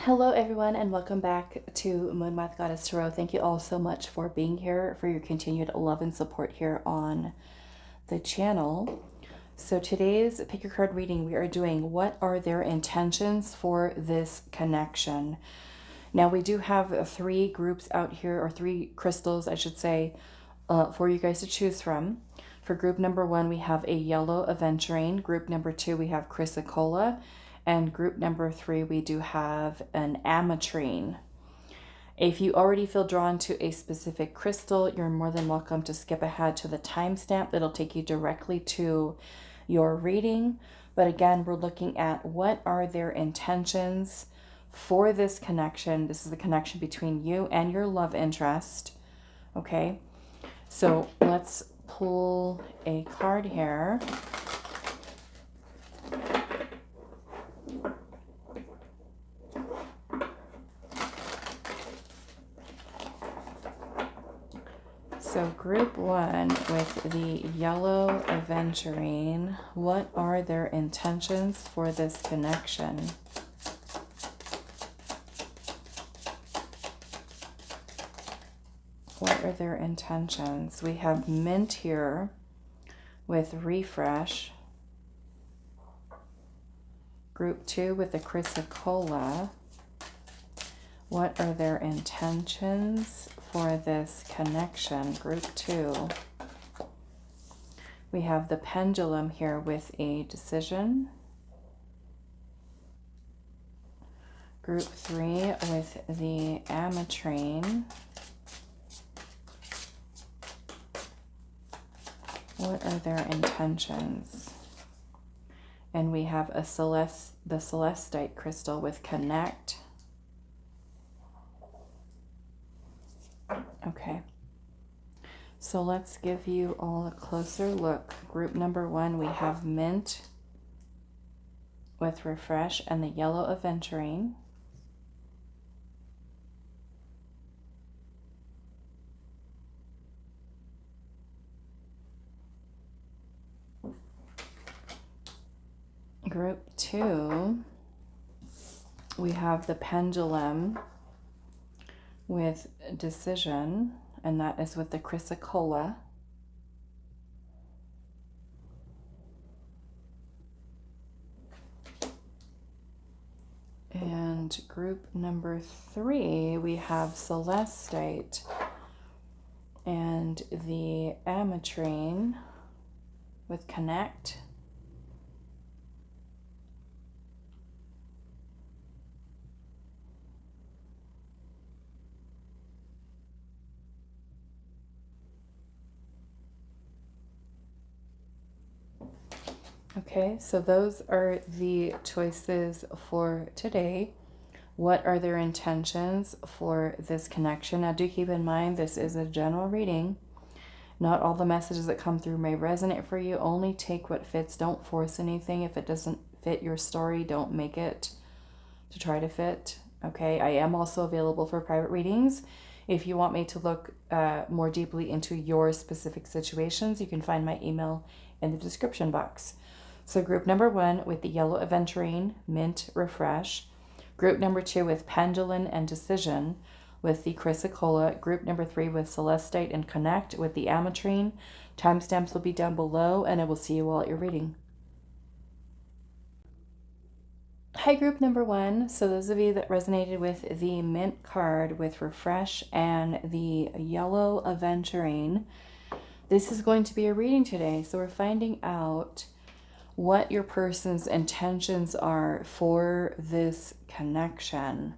Hello everyone and welcome back to moonmothgoddess Tarot. Thank you all so much for being here, for your continued love and support here on the channel. So today's pick your card reading, we are doing what are their intentions for this connection. Now we do have three groups out here, or three crystals I should say, for you guys to choose from. For group number one, we have a yellow Aventurine. Group number two, we have Chrysacolla. And group number three, we do have an Ametrine. If you already feel drawn to a specific crystal, you're more than welcome to skip ahead to the timestamp. That'll take you directly to your reading. But again, we're looking at what are their intentions for this connection. This is the connection between you and your love interest. Okay, so let's pull a card here. So group one with the yellow Aventurine, what are their intentions for this connection? What are their intentions? We have mint here with refresh. Group two with the Chrysacolla. What are their intentions for this connection? Group two. We have the pendulum here with a decision. Group three with the Ametrine. What are their intentions? And we have the celestite crystal with connect. Okay, so let's give you all a closer look. Group number one, we have mint with refresh and the yellow Aventurine. Group two, we have the pendulum with decision, and that is with the Chrysacolla. And group number three, we have celestite and the Ametrine with connect. Okay, so those are the choices for today. What are their intentions for this connection? Now, do keep in mind, this is a general reading. Not all the messages that come through may resonate for you. Only take what fits. Don't force anything. If it doesn't fit your story, don't make it to try to fit. Okay, I am also available for private readings. If you want me to look more deeply into your specific situations, you can find my email in the description box. So group number one with the yellow Aventurine, mint, refresh. Group number two with pendulum and decision with the Chrysacolla. Group number three with celestite and connect with the Ametrine. Timestamps will be down below, and I will see you all at your reading. Hi, group number one. So those of you that resonated with the mint card with refresh and the yellow Aventurine, this is going to be a reading today. So we're finding out what your person's intentions are for this connection.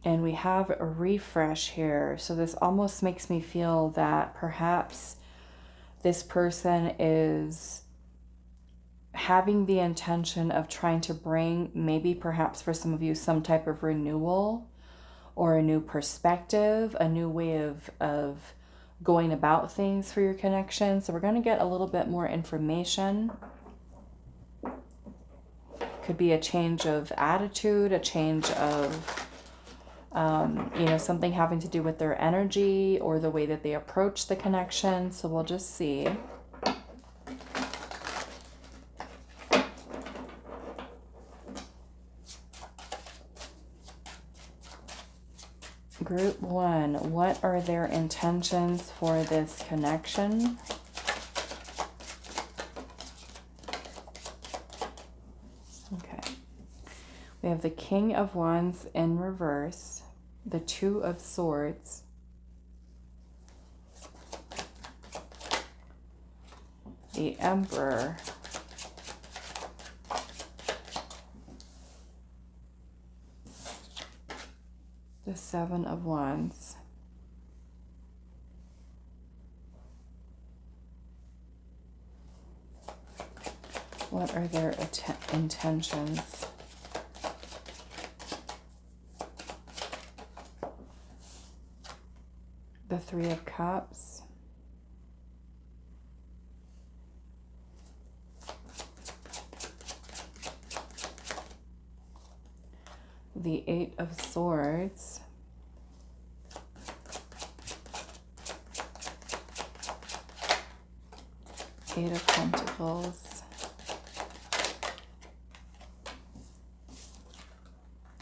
And we have a refresh here. So this almost makes me feel that perhaps this person is having the intention of trying to bring, maybe perhaps for some of you, some type of renewal or a new perspective, a new way of going about things for your connection. So we're going to get a little bit more information. Could be a change of attitude, a change of, something having to do with their energy or the way that they approach the connection. So we'll just see. Group 1, what are their intentions for this connection? Okay. We have the King of Wands in reverse, the Two of Swords, the Emperor, the Seven of Wands, what are their intentions? The Three of Cups, the Eight of Swords, Eight of Pentacles,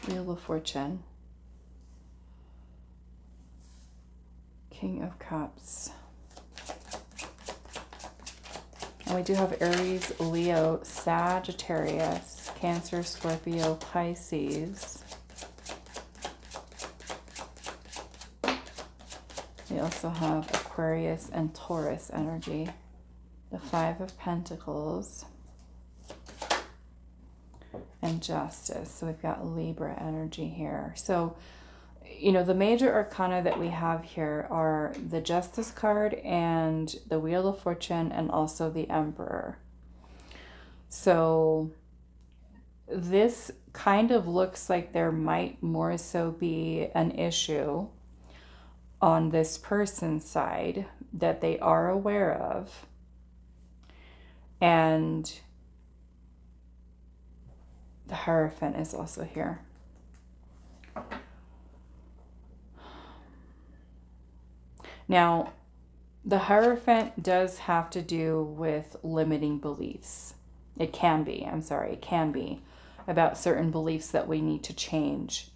Wheel of Fortune, King of Cups. And we do have Aries, Leo, Sagittarius, Cancer, Scorpio, Pisces. We also have Aquarius and Taurus energy. The Five of Pentacles and Justice. So we've got Libra energy here. So, you know, the major arcana that we have here are the Justice card and the Wheel of Fortune and also the Emperor. So this kind of looks like there might more so be an issue on this person's side that they are aware of. And the Hierophant is also here. Now, the Hierophant does have to do with limiting beliefs. It can be about certain beliefs that we need to change.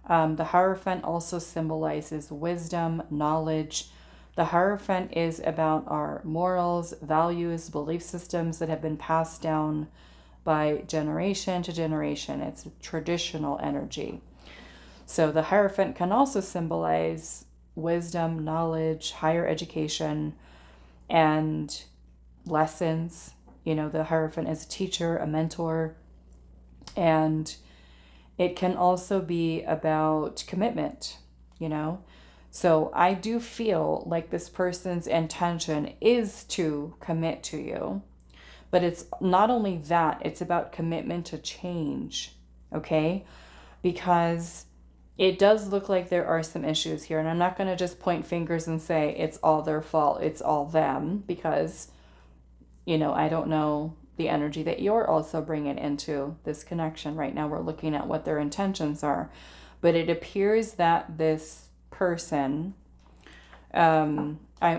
The Hierophant also symbolizes wisdom, knowledge. The Hierophant is about our morals, values, belief systems that have been passed down by generation to generation. It's traditional energy. So the Hierophant can also symbolize wisdom, knowledge, higher education, and lessons. You know, the Hierophant is a teacher, a mentor, and it can also be about commitment, you know. So I do feel like this person's intention is to commit to you, but it's not only that, it's about commitment to change, okay? Because it does look like there are some issues here, and I'm not going to just point fingers and say it's all their fault, it's all them, because, you know, I don't know the energy that you're also bringing into this connection. Right now we're looking at what their intentions are, but it appears that this person, I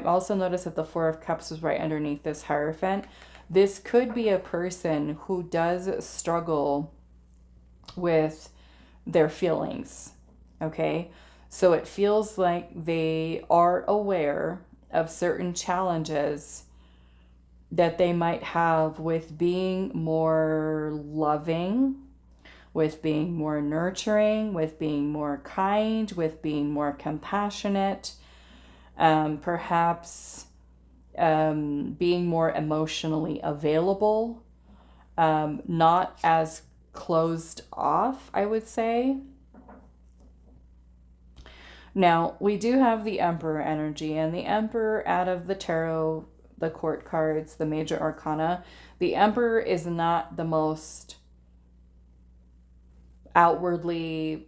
also noticed that the Four of Cups was right underneath this Hierophant. This could be a person who does struggle with their feelings. Okay, so it feels like they are aware of certain challenges that they might have with being more loving, with being more nurturing, with being more kind, with being more compassionate, perhaps being more emotionally available, not as closed off, I would say. Now, we do have the Emperor energy, and the Emperor, out of the tarot, the court cards, the major arcana, the Emperor is not the most outwardly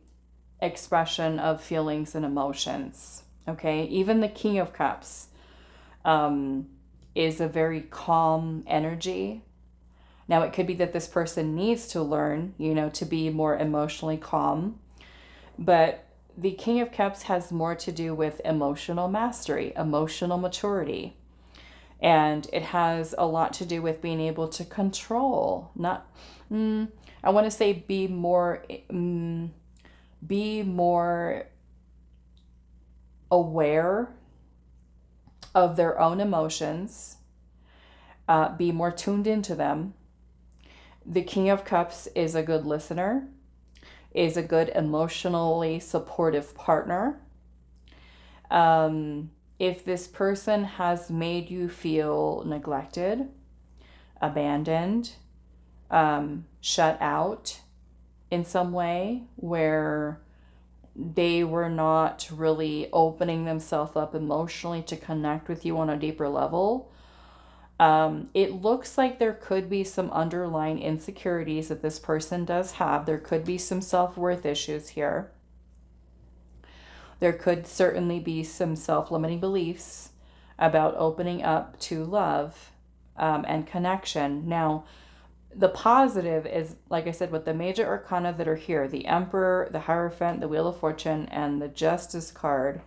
expression of feelings and emotions, okay? Even the King of Cups is a very calm energy. Now, it could be that this person needs to learn, you know, to be more emotionally calm, but the King of Cups has more to do with emotional mastery, emotional maturity. And it has a lot to do with being able to control, not, I want to say be more aware of their own emotions, be more tuned into them. The King of Cups is a good listener, is a good emotionally supportive partner. If this person has made you feel neglected, abandoned, shut out in some way, where they were not really opening themselves up emotionally to connect with you on a deeper level, it looks like there could be some underlying insecurities that this person does have. There could be some self-worth issues here. There could certainly be some self-limiting beliefs about opening up to love and connection. Now, the positive is, like I said, with the major arcana that are here, the Emperor, the Hierophant, the Wheel of Fortune, and the Justice card,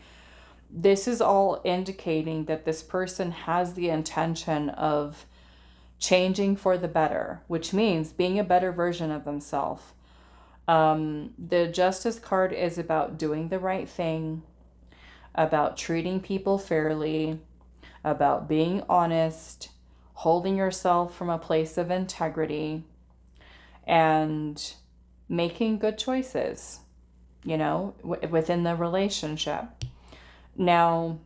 this is all indicating that this person has the intention of changing for the better, which means being a better version of themselves. The Justice card is about doing the right thing, about treating people fairly, about being honest, holding yourself from a place of integrity, and making good choices, within the relationship. Now,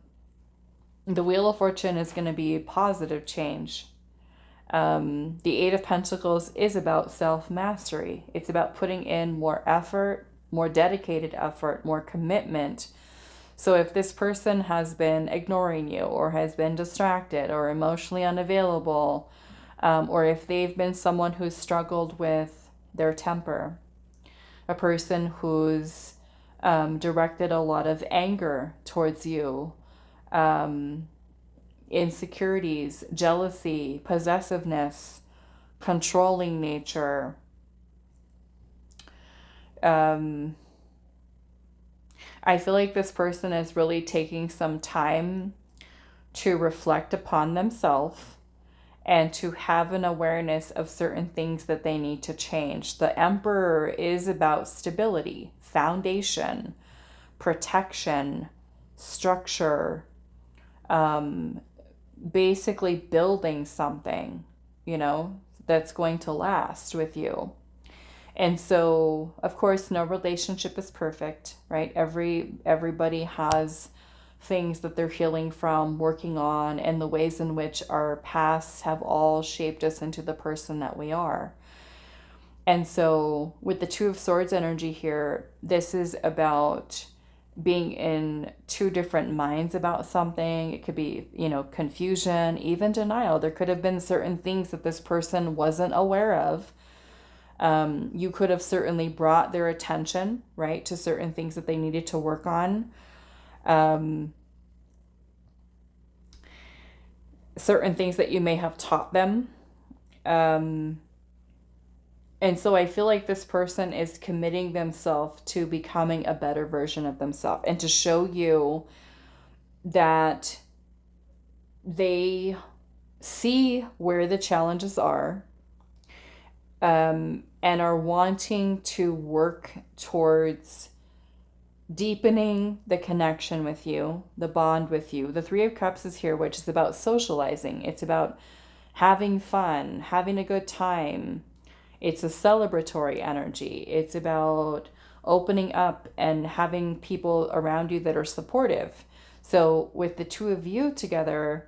the Wheel of Fortune is going to be positive change. The Eight of Pentacles is about self-mastery. It's about putting in more effort, more dedicated effort, more commitment. So if this person has been ignoring you, or has been distracted, or emotionally unavailable, or if they've been someone who's struggled with their temper, a person who's directed a lot of anger towards you, insecurities, jealousy, possessiveness, controlling nature, I feel like this person is really taking some time to reflect upon themselves and to have an awareness of certain things that they need to change. The Emperor is about stability, foundation, protection, structure, basically building something, that's going to last with you. And so, of course, no relationship is perfect, right? Everybody has things that they're healing from, working on, and the ways in which our pasts have all shaped us into the person that we are. And so with the Two of Swords energy here, this is about being in two different minds about something. It could be, confusion, even denial. There could have been certain things that this person wasn't aware of. You could have certainly brought their attention, right, to certain things that they needed to work on. Certain things that you may have taught them. And so I feel like this person is committing themselves to becoming a better version of themselves, and to show you that they see where the challenges are, and are wanting to work towards deepening the connection with you, the bond with you. The Three of Cups is here, which is about socializing. It's about having fun, having a good time. It's a celebratory energy. It's about opening up and having people around you that are supportive. So with the two of you together,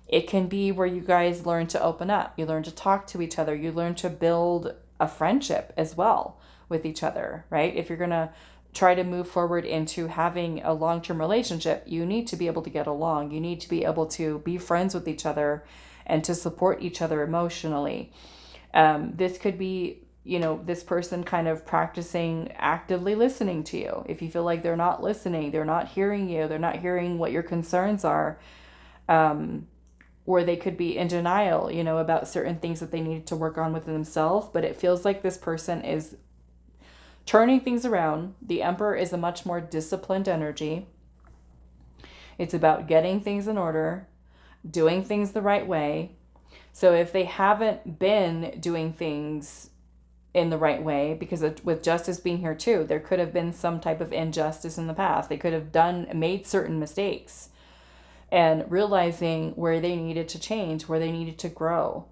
it can be where you guys learn to open up. You learn to talk to each other. You learn to build a friendship as well with each other, right? If you're going to try to move forward into having a long-term relationship, you need to be able to get along. You need to be able to be friends with each other and to support each other emotionally. This could be, this person kind of practicing actively listening to you. If you feel like they're not listening, they're not hearing you, they're not hearing what your concerns are, or they could be in denial, about certain things that they need to work on within themselves. But it feels like this person is turning things around. The Emperor is a much more disciplined energy. It's about getting things in order, doing things the right way. So if they haven't been doing things in the right way, because with justice being here too, there could have been some type of injustice in the past. They could have made certain mistakes, and realizing where they needed to change, where they needed to grow.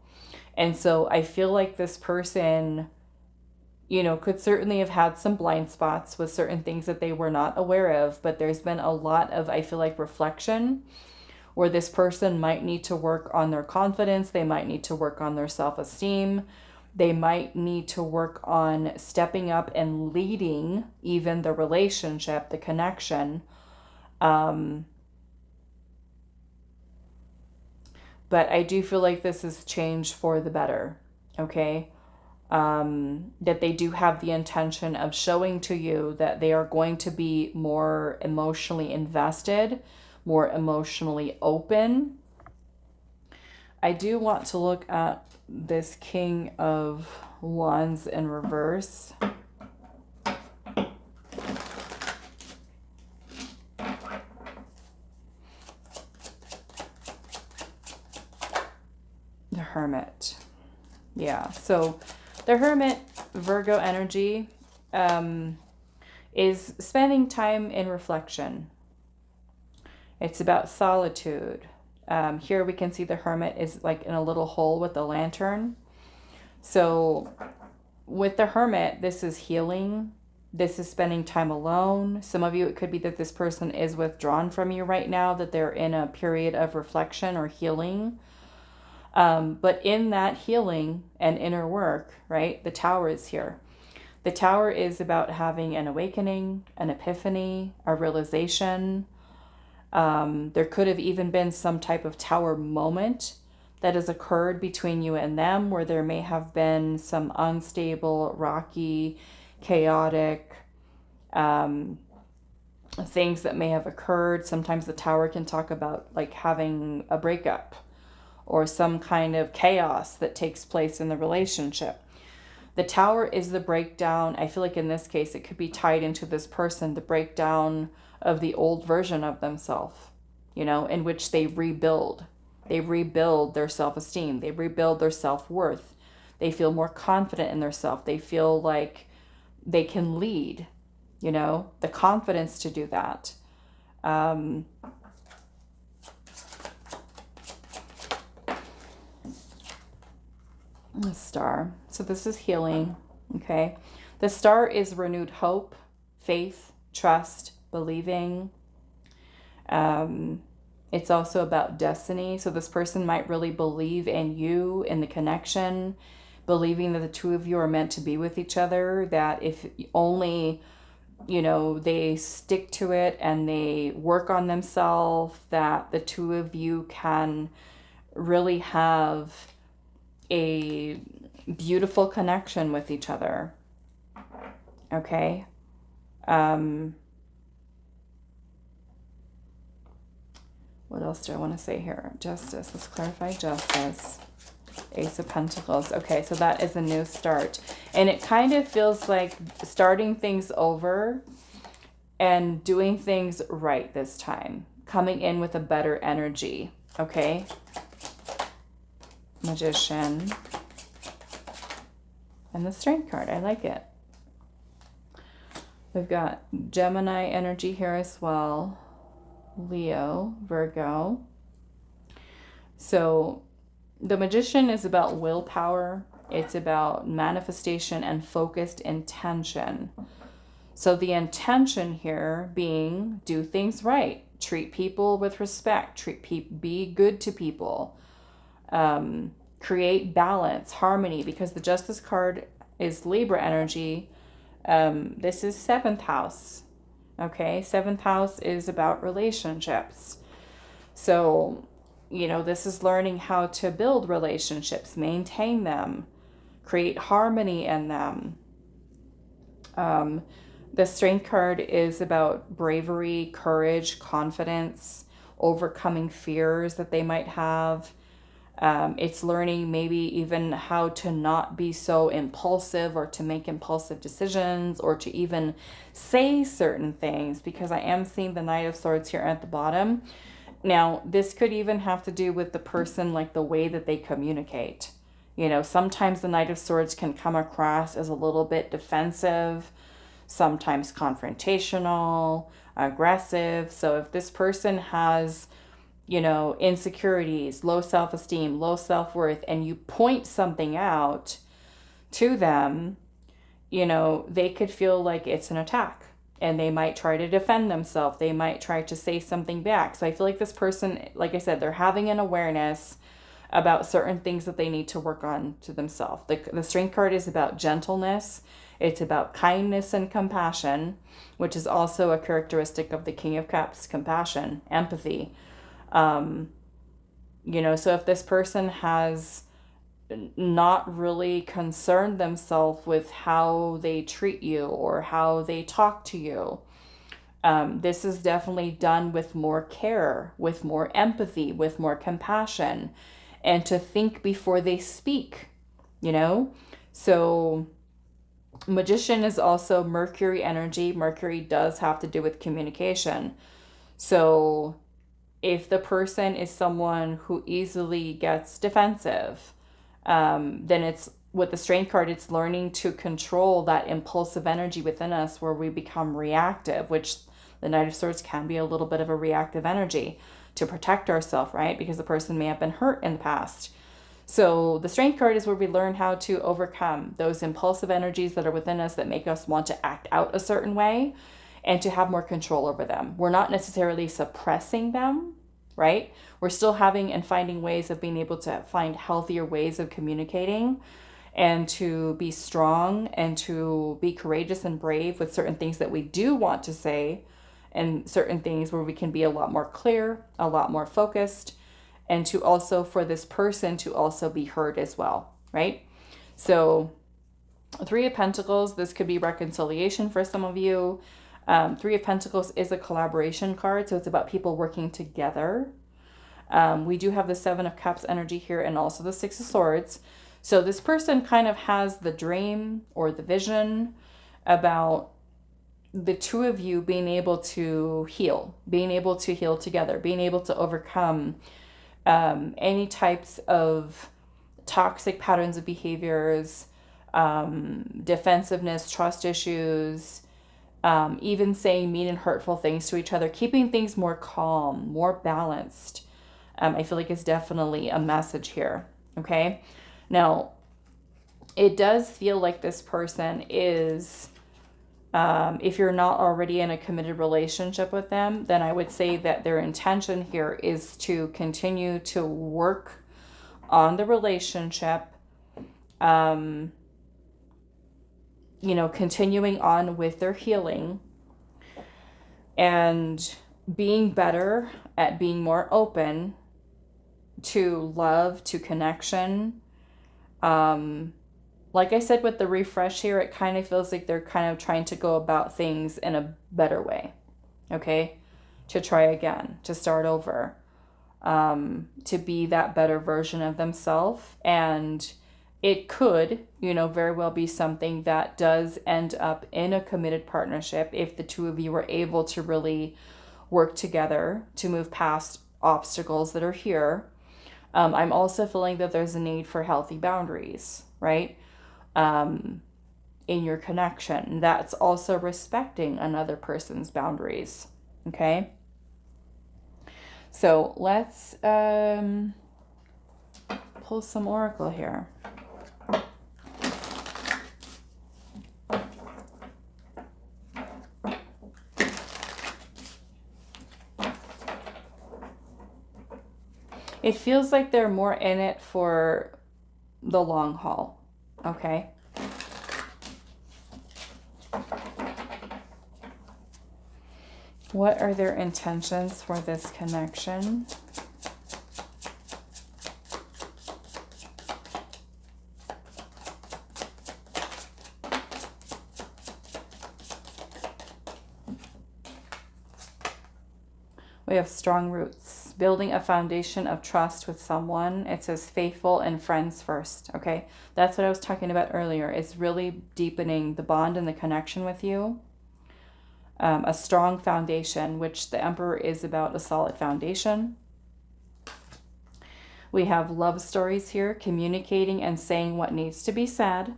And so I feel like this person, you know, could certainly have had some blind spots with certain things that they were not aware of, but there's been a lot of, I feel like, reflection, where this person might need to work on their confidence, they might need to work on their self-esteem, they might need to work on stepping up and leading even the relationship, the connection. But I do feel like this is change for the better, okay? That they do have the intention of showing to you that they are going to be more emotionally invested, more emotionally open. I do want to look at this King of Wands in reverse. The Hermit. Yeah, so the Hermit, Virgo energy, is spending time in reflection. It's about solitude. Here we can see the Hermit is like in a little hole with a lantern. So with the Hermit, this is healing. This is spending time alone. Some of you, it could be that this person is withdrawn from you right now, that they're in a period of reflection or healing. But in that healing and inner work, right, the Tower is here. The Tower is about having an awakening, an epiphany, a realization. There could have even been some type of Tower moment that has occurred between you and them, where there may have been some unstable, rocky, chaotic things that may have occurred. Sometimes the Tower can talk about like having a breakup or some kind of chaos that takes place in the relationship. The Tower is the breakdown. I feel like in this case, it could be tied into this person, the breakdown of the old version of themselves, you know, in which they rebuild. They rebuild their self-esteem. They rebuild their self-worth. They feel more confident in their self. They feel like they can lead, you know, the confidence to do that. The Star. So this is healing, okay? The Star is renewed hope, faith, trust, believing. It's also about destiny. So this person might really believe in you, in the connection, believing that the two of you are meant to be with each other, that if only, you know, they stick to it and they work on themselves, that the two of you can really have a beautiful connection with each other. Okay. What else do I want to say here? Justice. Let's clarify justice. Ace of Pentacles. Okay, so that is a new start. And it kind of feels like starting things over and doing things right this time. Coming in with a better energy. Okay. Magician. And the Strength card. I like it. We've got Gemini energy here as well. Leo, Virgo. So the Magician is about willpower. It's about manifestation and focused intention. So the intention here being do things right. Treat people with respect. Be good to people. Create balance, harmony, because the Justice card is Libra energy. This is 7th house. Okay, 7th house is about relationships. So, you know, this is learning how to build relationships, maintain them, create harmony in them. The Strength card is about bravery, courage, confidence, overcoming fears that they might have. It's learning maybe even how to not be so impulsive or to make impulsive decisions or to even say certain things, because I am seeing the Knight of Swords here at the bottom. Now, this could even have to do with the person, like the way that they communicate. You know, sometimes the Knight of Swords can come across as a little bit defensive, sometimes confrontational, aggressive. So if this person has, you know, insecurities, low self-esteem, low self-worth, and you point something out to them, you know, they could feel like it's an attack and they might try to defend themselves. They might try to say something back. So I feel like this person, like I said, they're having an awareness about certain things that they need to work on to themselves. The Strength card is about gentleness. It's about kindness and compassion, which is also a characteristic of the King of Cups, compassion, empathy. You know, so if this person has not really concerned themselves with how they treat you or how they talk to you, this is definitely done with more care, with more empathy, with more compassion, and to think before they speak, you know? So Magician is also Mercury energy. Mercury does have to do with communication. So if the person is someone who easily gets defensive, then it's with the Strength card, it's learning to control that impulsive energy within us where we become reactive, which the Knight of Swords can be a little bit of a reactive energy to protect ourselves, right? Because the person may have been hurt in the past. So the Strength card is where we learn how to overcome those impulsive energies that are within us that make us want to act out a certain way and to have more control over them. We're not necessarily suppressing them, right? We're still having and finding ways of being able to find healthier ways of communicating and to be strong and to be courageous and brave with certain things that we do want to say and certain things where we can be a lot more clear, a lot more focused, and to also for this person to also be heard as well, right? So Three of Pentacles, this could be reconciliation for some of you. Three of Pentacles is a collaboration card, so it's about people working together. We do have the Seven of Cups energy here and also the Six of Swords. So this person kind of has the dream or the vision about the two of you being able to heal together, being able to overcome any types of toxic patterns of behaviors, defensiveness, trust issues, even saying mean and hurtful things to each other, keeping things more calm, more balanced. I feel like it's definitely a message here. Okay. Now, it does feel like this person is, if you're not already in a committed relationship with them, then I would say that their intention here is to continue to work on the relationship, you know, continuing on with their healing and being better at being more open to love, to connection. Like I said, with the refresh here, it kind of feels like they're kind of trying to go about things in a better way. Okay. To try again, to start over, to be that better version of themselves. And it could, you know, very well be something that does end up in a committed partnership if the two of you are able to really work together to move past obstacles that are here. I'm also feeling that there's a need for healthy boundaries, right? In your connection. That's also respecting another person's boundaries. Okay? So let's pull some oracle here. It feels like they're more in it for the long haul, okay? What are their intentions for this connection? We have strong roots, building a foundation of trust with someone. It says faithful and friends first, okay? That's what I was talking about earlier. It's really deepening the bond and the connection with you. A strong foundation, which the Emperor is about a solid foundation. We have love stories here, communicating and saying what needs to be said.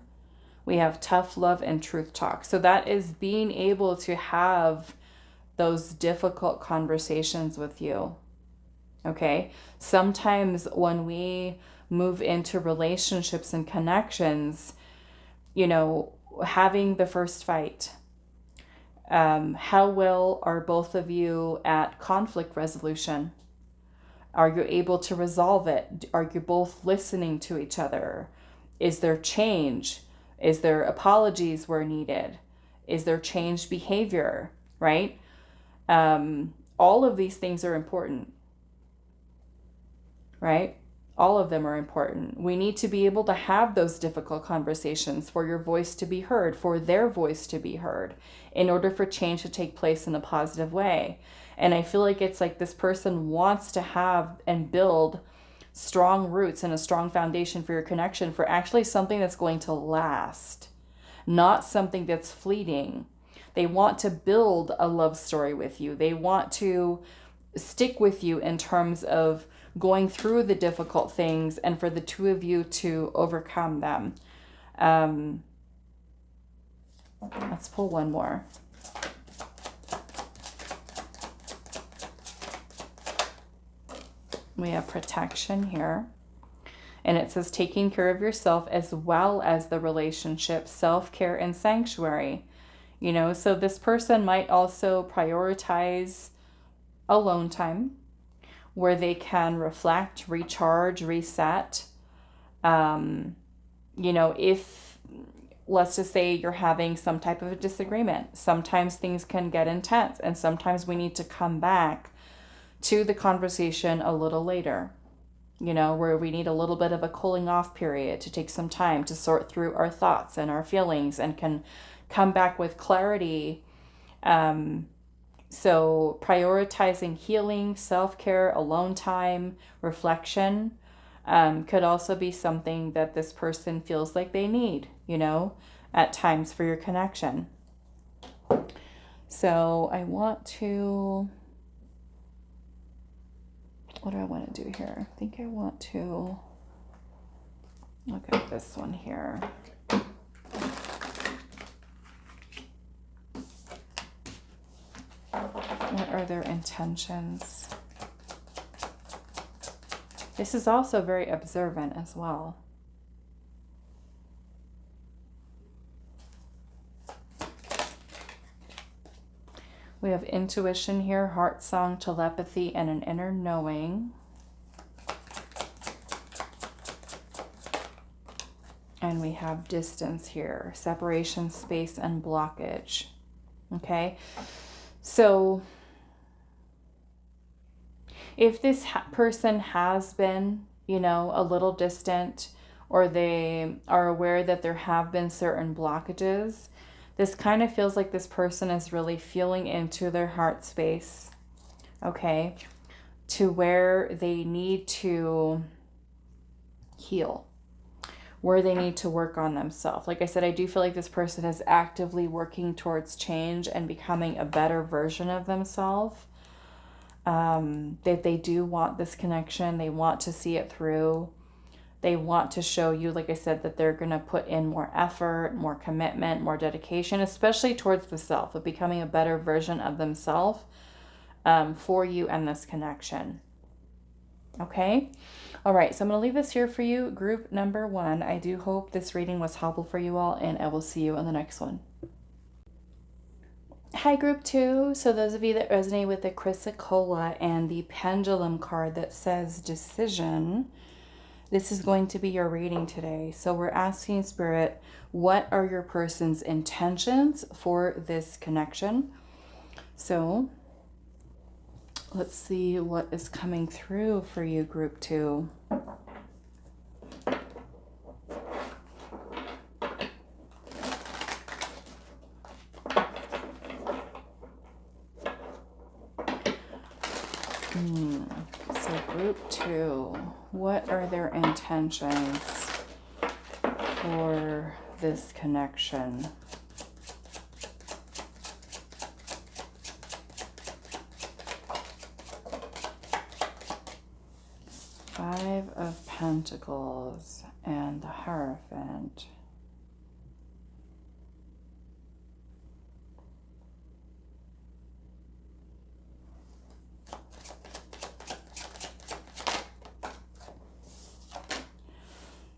We have tough love and truth talk. So that is being able to have those difficult conversations with you. Okay? Sometimes when we move into relationships and connections, you know, having the first fight, how well are both of you at conflict resolution? Are you able to resolve it? Are you both listening to each other? Is there change? Is there apologies where needed? Is there changed behavior, right? All of these things are important, right? All of them are important. We need to be able to have those difficult conversations for your voice to be heard, for their voice to be heard, in order for change to take place in a positive way. And I feel like it's like this person wants to have and build strong roots and a strong foundation for your connection, for actually something that's going to last, not something that's fleeting. They want to build a love story with you. They want to stick with you in terms of going through the difficult things and for the two of you to overcome them. Let's pull one more. We have protection here. And it says taking care of yourself as well as the relationship, self-care, and sanctuary. You know, so this person might also prioritize alone time where they can reflect, recharge, reset. You know, if, let's just say you're having some type of a disagreement, sometimes things can get intense, and sometimes we need to come back to the conversation a little later, you know, where we need a little bit of a cooling off period to take some time to sort through our thoughts and our feelings and can come back with clarity. So prioritizing healing, self-care, alone time, reflection could also be something that this person feels like they need, you know, at times for your connection. So I want to... what do I want to do here? I think I want to look at this one here. What are their intentions? This is also very observant as well. We have intuition here, heart song, telepathy, and an inner knowing. And we have distance here, separation, space, and blockage. Okay, so if this person has been, you know, a little distant, or they are aware that there have been certain blockages, this kind of feels like this person is really feeling into their heart space, okay, to where they need to heal, where they need to work on themselves. Like I said, I do feel like this person is actively working towards change and becoming a better version of themselves. That they do want this connection. They want to see it through. They want to show you, like I said, that they're going to put in more effort, more commitment, more dedication, especially towards the self, of becoming a better version of themselves for you and this connection. Okay? All right, so I'm going to leave this here for you, group number 1. I do hope this reading was helpful for you all, and I will see you on the next one. Hi, group 2. So those of you that resonate with the Chrysacolla and the pendulum card that says decision, this is going to be your reading today. So we're asking Spirit, what are your person's intentions for this connection? So let's see what is coming through for you, group 2. So group 2, what are their intentions for this connection? Five of Pentacles and the Hierophant.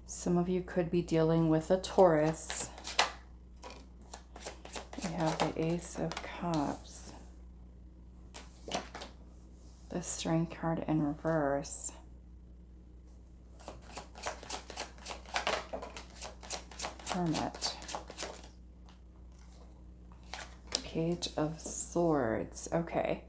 Some of you could be dealing with a Taurus. We have the Ace of Cups. The Strength card in reverse. Hermit. Page of Swords. Okay.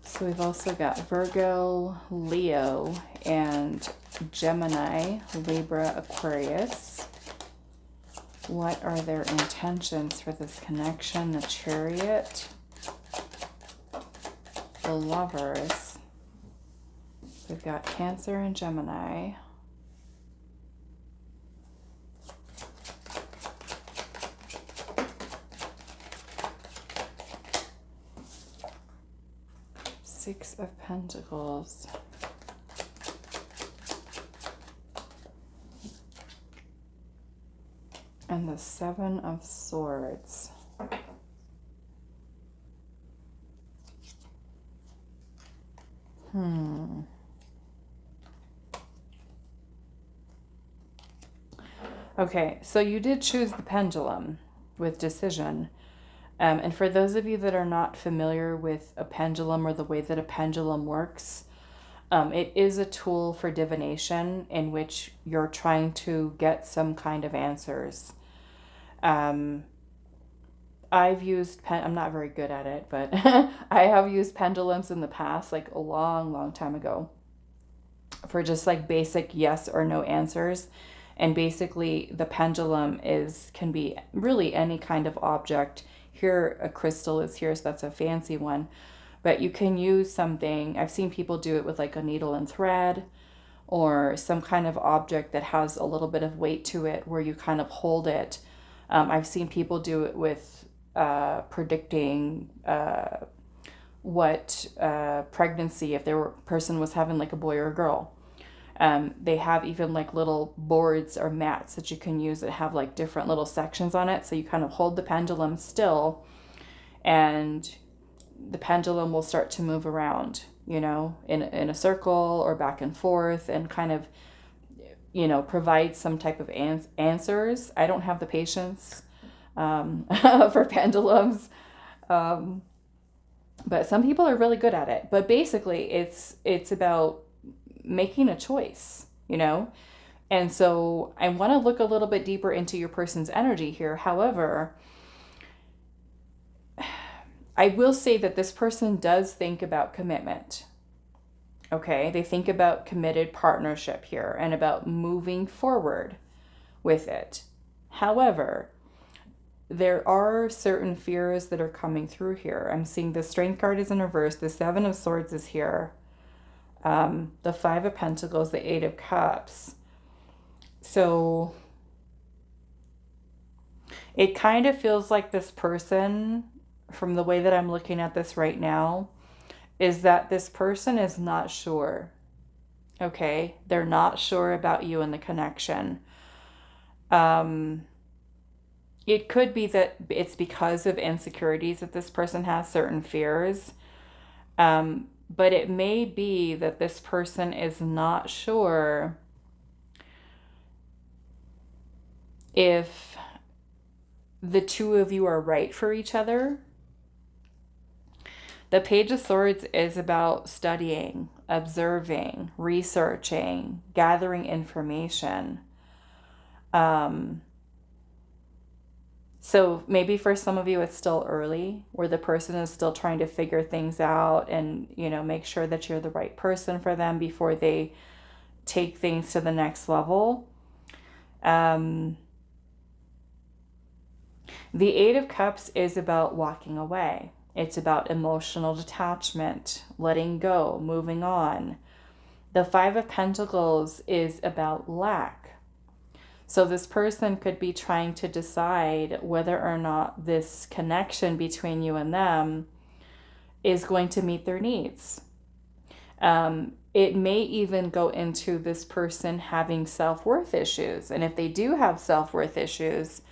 So we've also got Virgo, Leo, and Gemini, Libra, Aquarius. What are their intentions for this connection? The Chariot, the Lovers. We've got Cancer and Gemini. Six of Pentacles. And the Seven of Swords. Okay, so you did choose the pendulum with decision. And for those of you that are not familiar with a pendulum or the way that a pendulum works, it is a tool for divination in which you're trying to get some kind of answers. I've used, I'm not very good at it, but I have used pendulums in the past, like a long, long time ago, for just like basic yes or no answers. And basically the pendulum can be really any kind of object. Here, a crystal is here, so that's a fancy one. But you can use something, I've seen people do it with like a needle and thread, or some kind of object that has a little bit of weight to it where you kind of hold it. I've seen people do it with predicting what pregnancy, if their person was having like a boy or a girl. They have even like little boards or mats that you can use that have like different little sections on it. So you kind of hold the pendulum still and the pendulum will start to move around, you know, in a circle or back and forth, and kind of, you know, provide some type of answers. I don't have the patience for pendulums. But some people are really good at it. But basically it's about making a choice, you know? And so I want to look a little bit deeper into your person's energy here. However, I will say that this person does think about commitment. Okay, they think about committed partnership here and about moving forward with it. However, there are certain fears that are coming through here. I'm seeing the Strength card is in reverse. The Seven of Swords is here. The Five of Pentacles, the Eight of Cups. So it kind of feels like this person, from the way that I'm looking at this right now, is that this person is not sure. Okay? They're not sure about you and the connection. It could be that it's because of insecurities that this person has, certain fears. But it may be that this person is not sure if the two of you are right for each other. The Page of Swords is about studying, observing, researching, gathering information. So maybe for some of you it's still early, where the person is still trying to figure things out and, you know, make sure that you're the right person for them before they take things to the next level. The Eight of Cups is about walking away. It's about emotional detachment, letting go, moving on. The Five of Pentacles is about lack. So this person could be trying to decide whether or not this connection between you and them is going to meet their needs. It may even go into this person having self-worth issues. And if they do have self-worth issues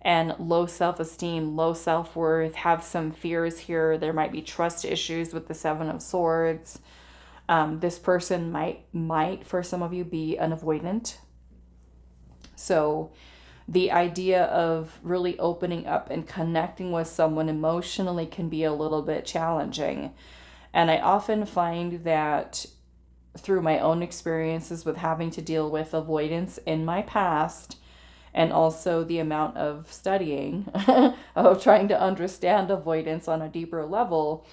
and low self-esteem, low self-worth, have some fears here, there might be trust issues with the Seven of Swords. This person might, for some of you, be an avoidant. So the idea of really opening up and connecting with someone emotionally can be a little bit challenging. And I often find that through my own experiences with having to deal with avoidance in my past, and also the amount of studying of trying to understand avoidance on a deeper level,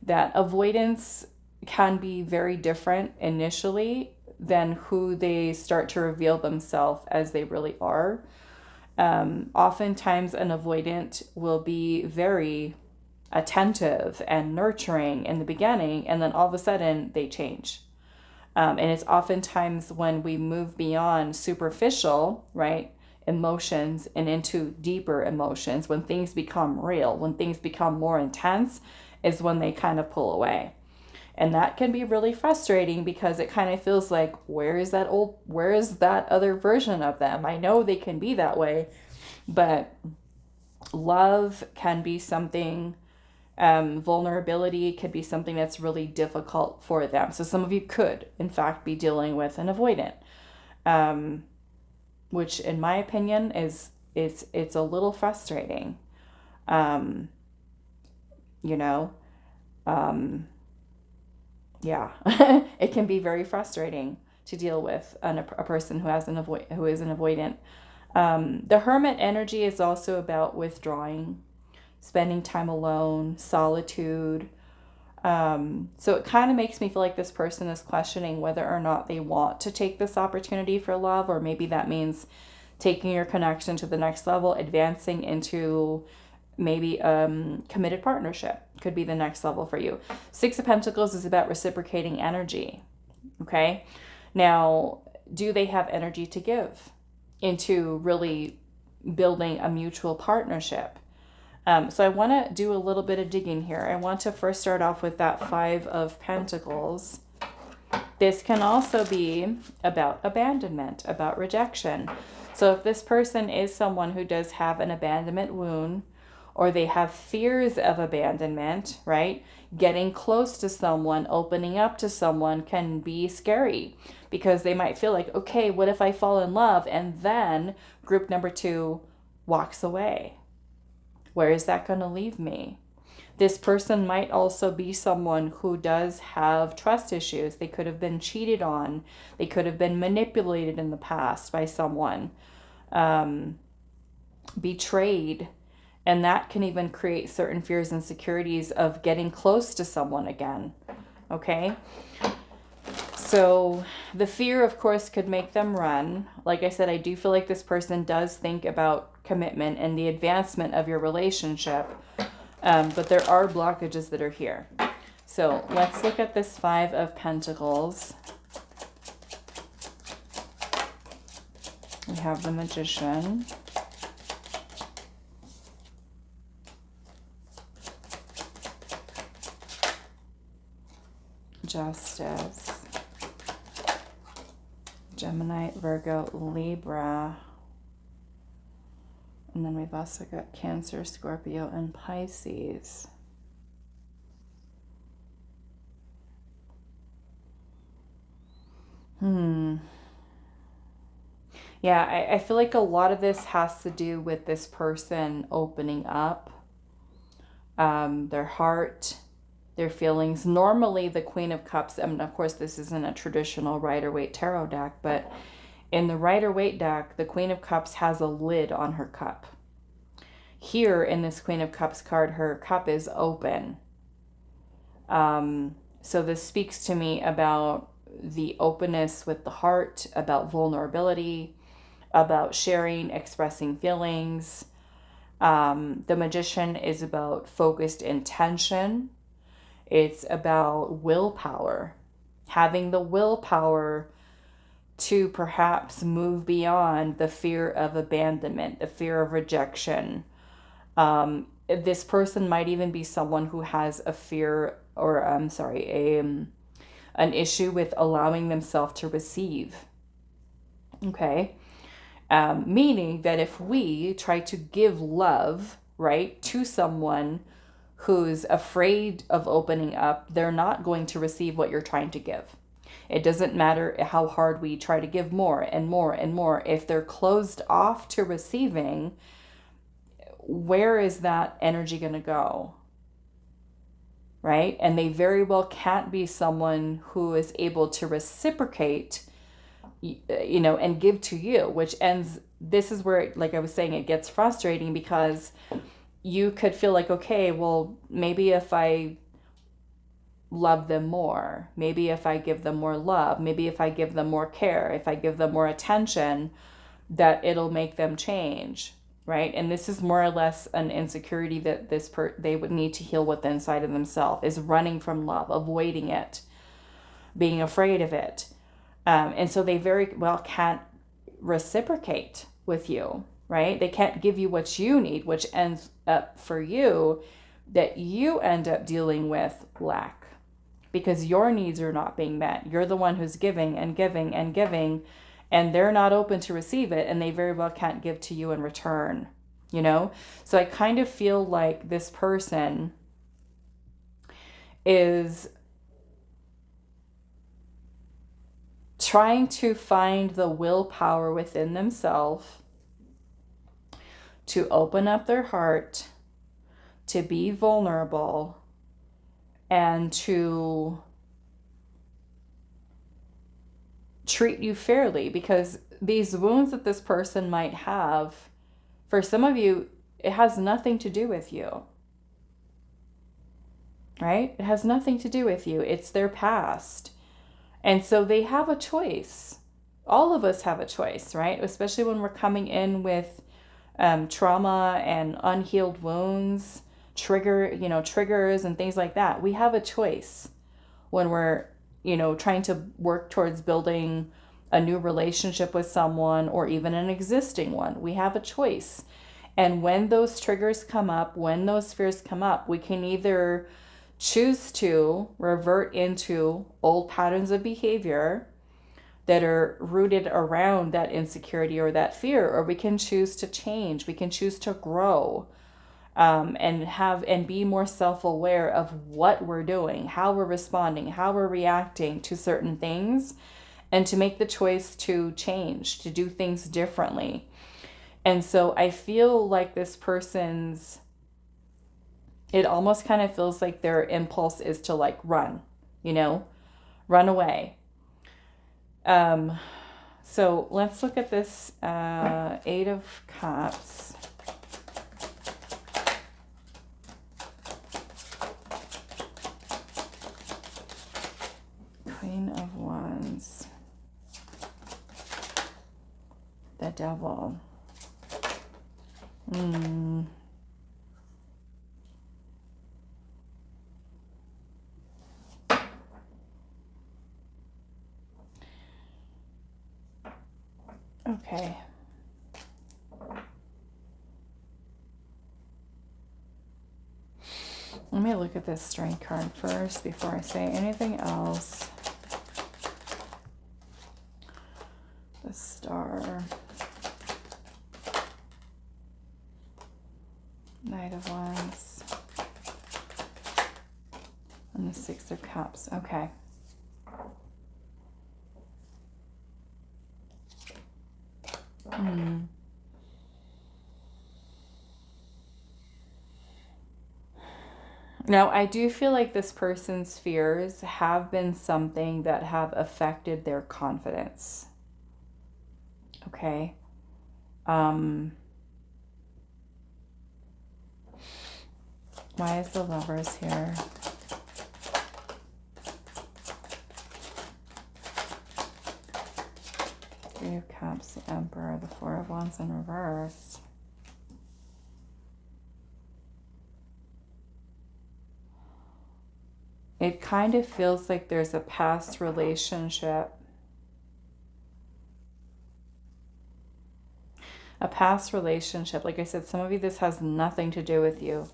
that avoidance can be very different initially than who they start to reveal themselves as they really are. Oftentimes an avoidant will be very attentive and nurturing in the beginning, and then all of a sudden they change. And it's oftentimes when we move beyond superficial, right, emotions and into deeper emotions, when things become real, when things become more intense, is when they kind of pull away. And that can be really frustrating because it kind of feels like, where is that other version of them? I know they can be that way, but love can be something, vulnerability could be something that's really difficult for them. So some of you could, in fact, be dealing with an avoidant, which in my opinion it's a little frustrating. You know, yeah, it can be very frustrating to deal with a person who is an avoidant. The Hermit energy is also about withdrawing, spending time alone, solitude. So it kind of makes me feel like this person is questioning whether or not they want to take this opportunity for love, or maybe that means taking your connection to the next level, advancing into maybe committed partnership could be the next level for you. Six of Pentacles is about reciprocating energy. Okay. Now, do they have energy to give into really building a mutual partnership? So I want to do a little bit of digging here. I want to first start off with that Five of Pentacles. This can also be about abandonment, about rejection. So if this person is someone who does have an abandonment wound, or they have fears of abandonment, right? Getting close to someone, opening up to someone can be scary because they might feel like, okay, what if I fall in love? And then group number two walks away. Where is that going to leave me? This person might also be someone who does have trust issues. They could have been cheated on. They could have been manipulated in the past by someone, betrayed. And that can even create certain fears and insecurities of getting close to someone again. Okay? So the fear, of course, could make them run. Like I said, I do feel like this person does think about commitment and the advancement of your relationship. But there are blockages that are here. So let's look at this Five of Pentacles. We have the Magician. Justice, Gemini, Virgo, Libra, and then we've also got Cancer, Scorpio, and Pisces. Yeah, I feel like a lot of this has to do with this person opening up their heart, their feelings. Normally the Queen of Cups, I mean, of course this isn't a traditional Rider-Waite tarot deck, but in the Rider-Waite deck, the Queen of Cups has a lid on her cup. Here in this Queen of Cups card, her cup is open. So this speaks to me about the openness with the heart, about vulnerability, about sharing, expressing feelings. The Magician is about focused intention. It's about willpower, having the willpower to perhaps move beyond the fear of abandonment, the fear of rejection. This person might even be someone who has a fear, or a an issue with allowing themselves to receive. Okay. Meaning that if we try to give love, right, to someone who's afraid of opening up, they're not going to receive what you're trying to give. It doesn't matter how hard we try to give more and more and more. If they're closed off to receiving, where is that energy going to go? Right? And they very well can't be someone who is able to reciprocate, you know, and give to you, which ends, this is where, like I was saying, it gets frustrating, because you could feel like, okay, well, maybe if I love them more, maybe if I give them more love, maybe if I give them more care, if I give them more attention, that it'll make them change, right? And this is more or less an insecurity that they would need to heal within inside of themselves, is running from love, avoiding it, being afraid of it. And so they very well can't reciprocate with you, right? They can't give you what you need, which ends up for you that you end up dealing with lack, because your needs are not being met. You're the one who's giving and giving and giving, and they're not open to receive it, and they very well can't give to you in return, you know? So I kind of feel like this person is trying to find the willpower within themselves to open up their heart, to be vulnerable, and to treat you fairly. Because these wounds that this person might have, for some of you, it has nothing to do with you, right? It has nothing to do with you. It's their past. And so they have a choice. All of us have a choice, right? Especially when we're coming in with trauma and unhealed wounds, triggers and things like that. We have a choice when we're, trying to work towards building a new relationship with someone, or even an existing one. We have a choice. And when those triggers come up, when those fears come up, we can either choose to revert into old patterns of behavior that are rooted around that insecurity or that fear, or we can choose to change. We can choose to grow, and be more self-aware of what we're doing, how we're responding, how we're reacting to certain things, and to make the choice to change, to do things differently. And so I feel like this person's, it almost kind of feels like their impulse is to like run away. So let's look at this Eight of Cups. Queen of Wands. The Devil. Okay. Let me look at this Strength card first before I say anything else. The Star. Knight of Wands. And the Six of Cups. Okay. Now, I do feel like this person's fears have been something that have affected their confidence. Okay. Why is the Lovers here? Three of Cups, the Emperor, the Four of Wands in reverse. It kind of feels like there's a past relationship. A past relationship. Like I said, some of you, this has nothing to do with you.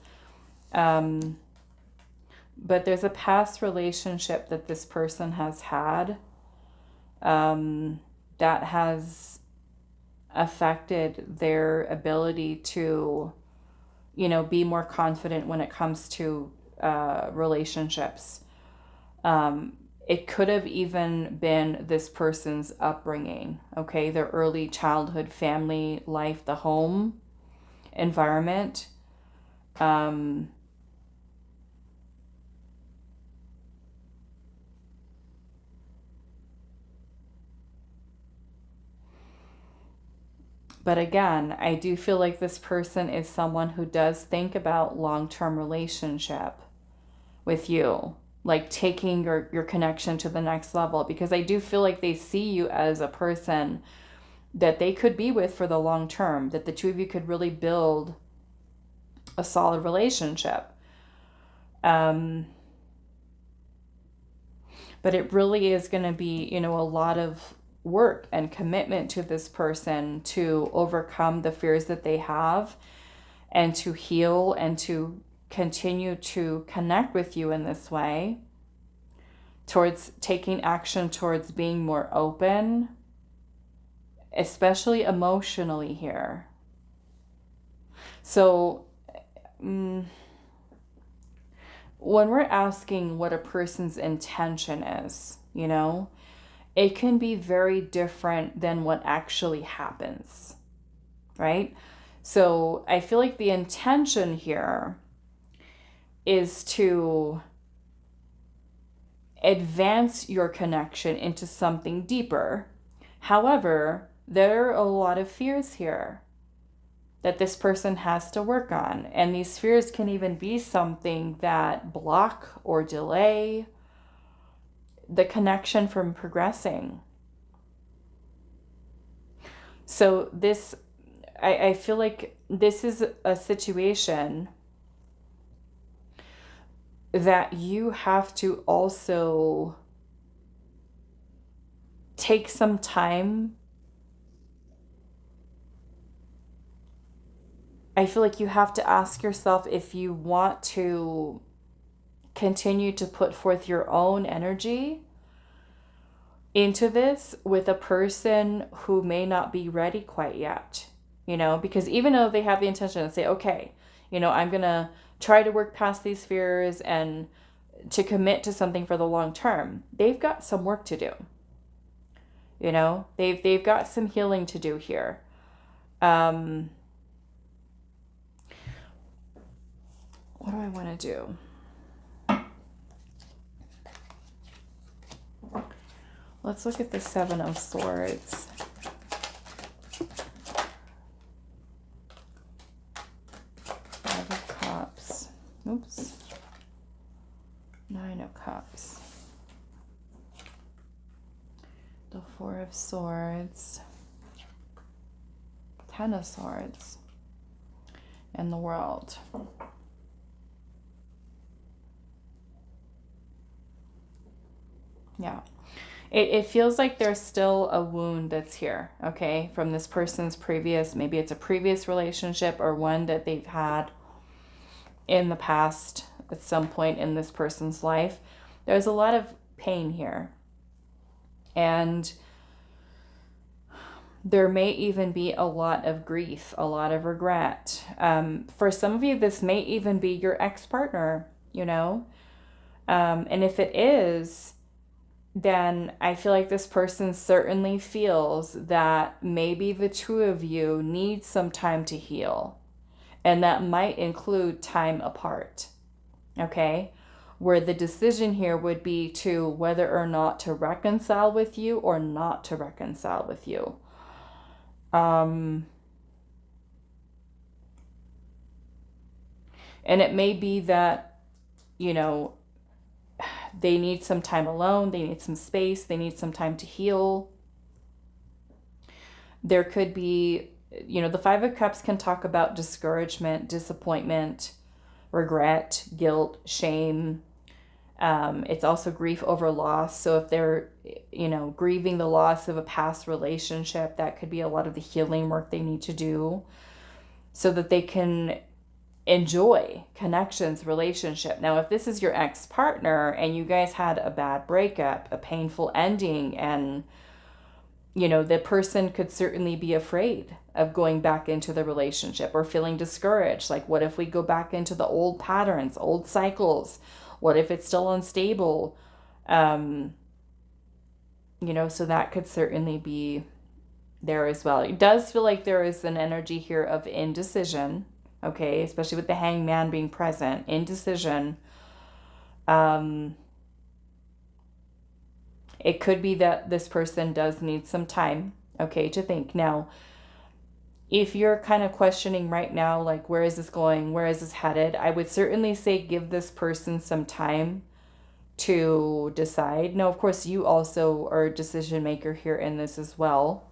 but there's a past relationship that this person has had that has affected their ability to, you know, be more confident when it comes to relationships. It could have even been this person's upbringing, okay? Their early childhood, family life, the home environment. But again, I do feel like this person is someone who does think about long-term relationship with you, like taking your connection to the next level, because I do feel like they see you as a person that they could be with for the long term, that the two of you could really build a solid relationship. But it really is going to be, you know, a lot of work and commitment to this person to overcome the fears that they have and to heal and to continue to connect with you in this way, towards taking action towards being more open, especially emotionally here. So when we're asking what a person's intention is, you know, it can be very different than what actually happens, right? So I feel like the intention here is to advance your connection into something deeper. However, there are a lot of fears here that this person has to work on. And these fears can even be something that block or delay the connection from progressing. So this, I feel like this is a situation that you have to also take some time. I feel like you have to ask yourself if you want to continue to put forth your own energy into this with a person who may not be ready quite yet, you know, because even though they have the intention to say, okay, you know, I'm going to try to work past these fears and to commit to something for the long term, they've got some work to do. You know, they've got some healing to do here. What do I want to do? Let's look at the Seven of Swords. Five of Cups. Oops. Nine of Cups. The Four of Swords. Ten of Swords. And the World. Yeah. It feels like there's still a wound that's here, okay, from this person's previous, maybe it's a previous relationship or one that they've had in the past at some point in this person's life. There's a lot of pain here. And there may even be a lot of grief, a lot of regret. For some of you, this may even be your ex-partner, you know. And if it is, then I feel like this person certainly feels that maybe the two of you need some time to heal. And that might include time apart, okay? Where the decision here would be to whether or not to reconcile with you or not to reconcile with you. And it may be that, you know, they need some time alone, they need some space, they need some time to heal. There could be, you know, the Five of Cups can talk about discouragement, disappointment, regret, guilt, shame. It's also grief over loss. So if they're, you know, grieving the loss of a past relationship, that could be a lot of the healing work they need to do so that they can enjoy connections, relationship. Now, if this is your ex-partner and you guys had a bad breakup, a painful ending, and the person could certainly be afraid of going back into the relationship or feeling discouraged. Like, what if we go back into the old patterns, old cycles? What if it's still unstable? So that could certainly be there as well. It does feel like there is an energy here of indecision, okay, especially with the hangman being present, indecision. It could be that this person does need some time, okay, to think. Now, if you're kind of questioning right now, like, where is this going? Where is this headed? I would certainly say give this person some time to decide. Now, of course, you also are a decision maker here in this as well.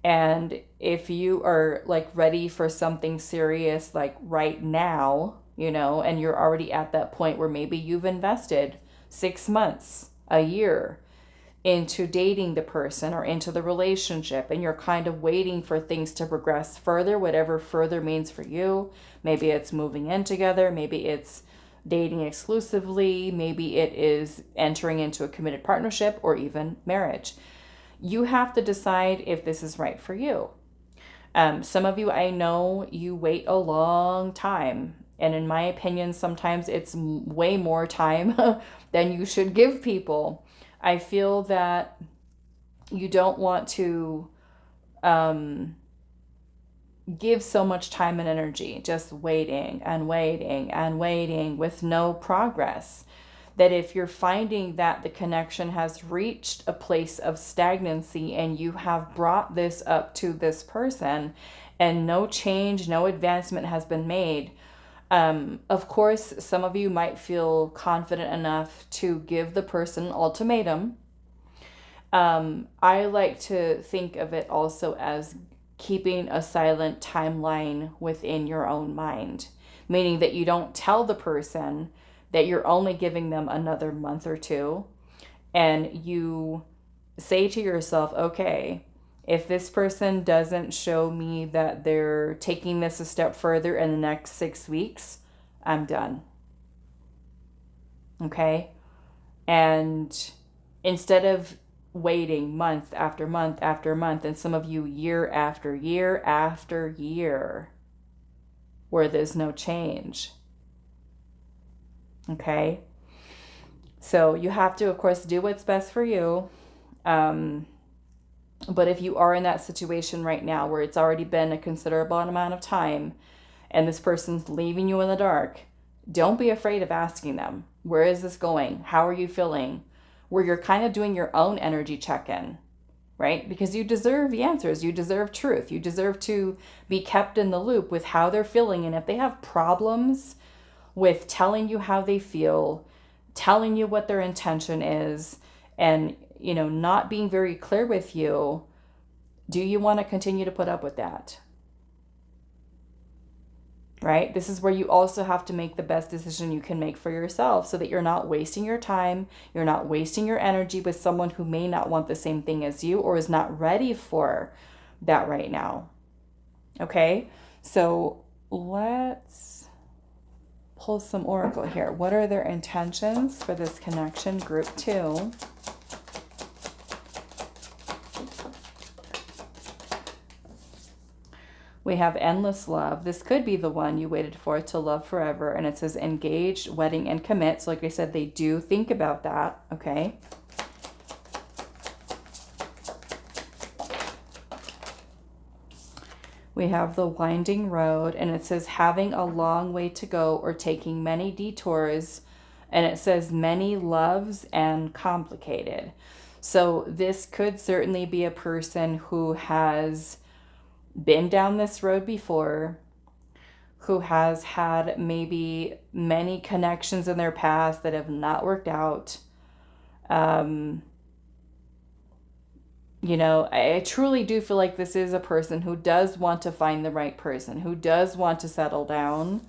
And if you are like ready for something serious, like right now, and you're already at that point where maybe you've invested 6 months, a year into dating the person or into the relationship, and you're kind of waiting for things to progress further, whatever further means for you. Maybe it's moving in together, maybe it's dating exclusively, maybe it is entering into a committed partnership or even marriage. You have to decide if this is right for you. Some of you, I know you wait a long time. And in my opinion, sometimes it's way more time than you should give people. I feel that you don't want to give so much time and energy just waiting and waiting and waiting with no progress. That if you're finding that the connection has reached a place of stagnancy and you have brought this up to this person and no change, no advancement has been made, of course, some of you might feel confident enough to give the person an ultimatum. I like to think of it also as keeping a silent timeline within your own mind, meaning that you don't tell the person that you're only giving them another month or two, and you say to yourself, okay, if this person doesn't show me that they're taking this a step further in the next 6 weeks, I'm done. Okay? And instead of waiting month after month after month, and some of you year after year after year, where there's no change. Okay? So you have to, of course, do what's best for you. But if you are in that situation right now where it's already been a considerable amount of time and this person's leaving you in the dark, don't be afraid of asking them, where is this going? How are you feeling? Where you're kind of doing your own energy check-in, right? Because you deserve the answers. You deserve truth. You deserve to be kept in the loop with how they're feeling. And if they have problems with telling you how they feel, telling you what their intention is, and not being very clear with you, do you want to continue to put up with that? Right? This is where you also have to make the best decision you can make for yourself so that you're not wasting your time, you're not wasting your energy with someone who may not want the same thing as you or is not ready for that right now. Okay? So let's pull some oracle here. What are their intentions for this connection, group 2? We have endless love. This could be the one you waited for to love forever. And it says engaged, wedding, and commit. So like I said, they do think about that. Okay. We have the winding road. And it says having a long way to go or taking many detours. And it says many loves and complicated. So this could certainly be a person who has been down this road before, who has had maybe many connections in their past that have not worked out. I truly do feel like this is a person who does want to find the right person, who does want to settle down.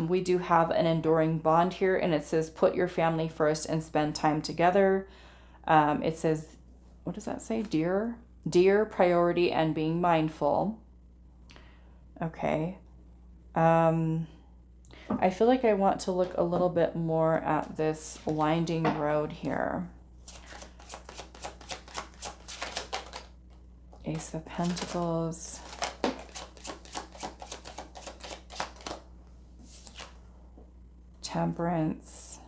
We do have an enduring bond here, and it says put your family first and spend time together. It says, what does that say? Dear priority and being mindful. Okay. I feel like I want to look a little bit more at this winding road here. Ace of Pentacles. Temperance.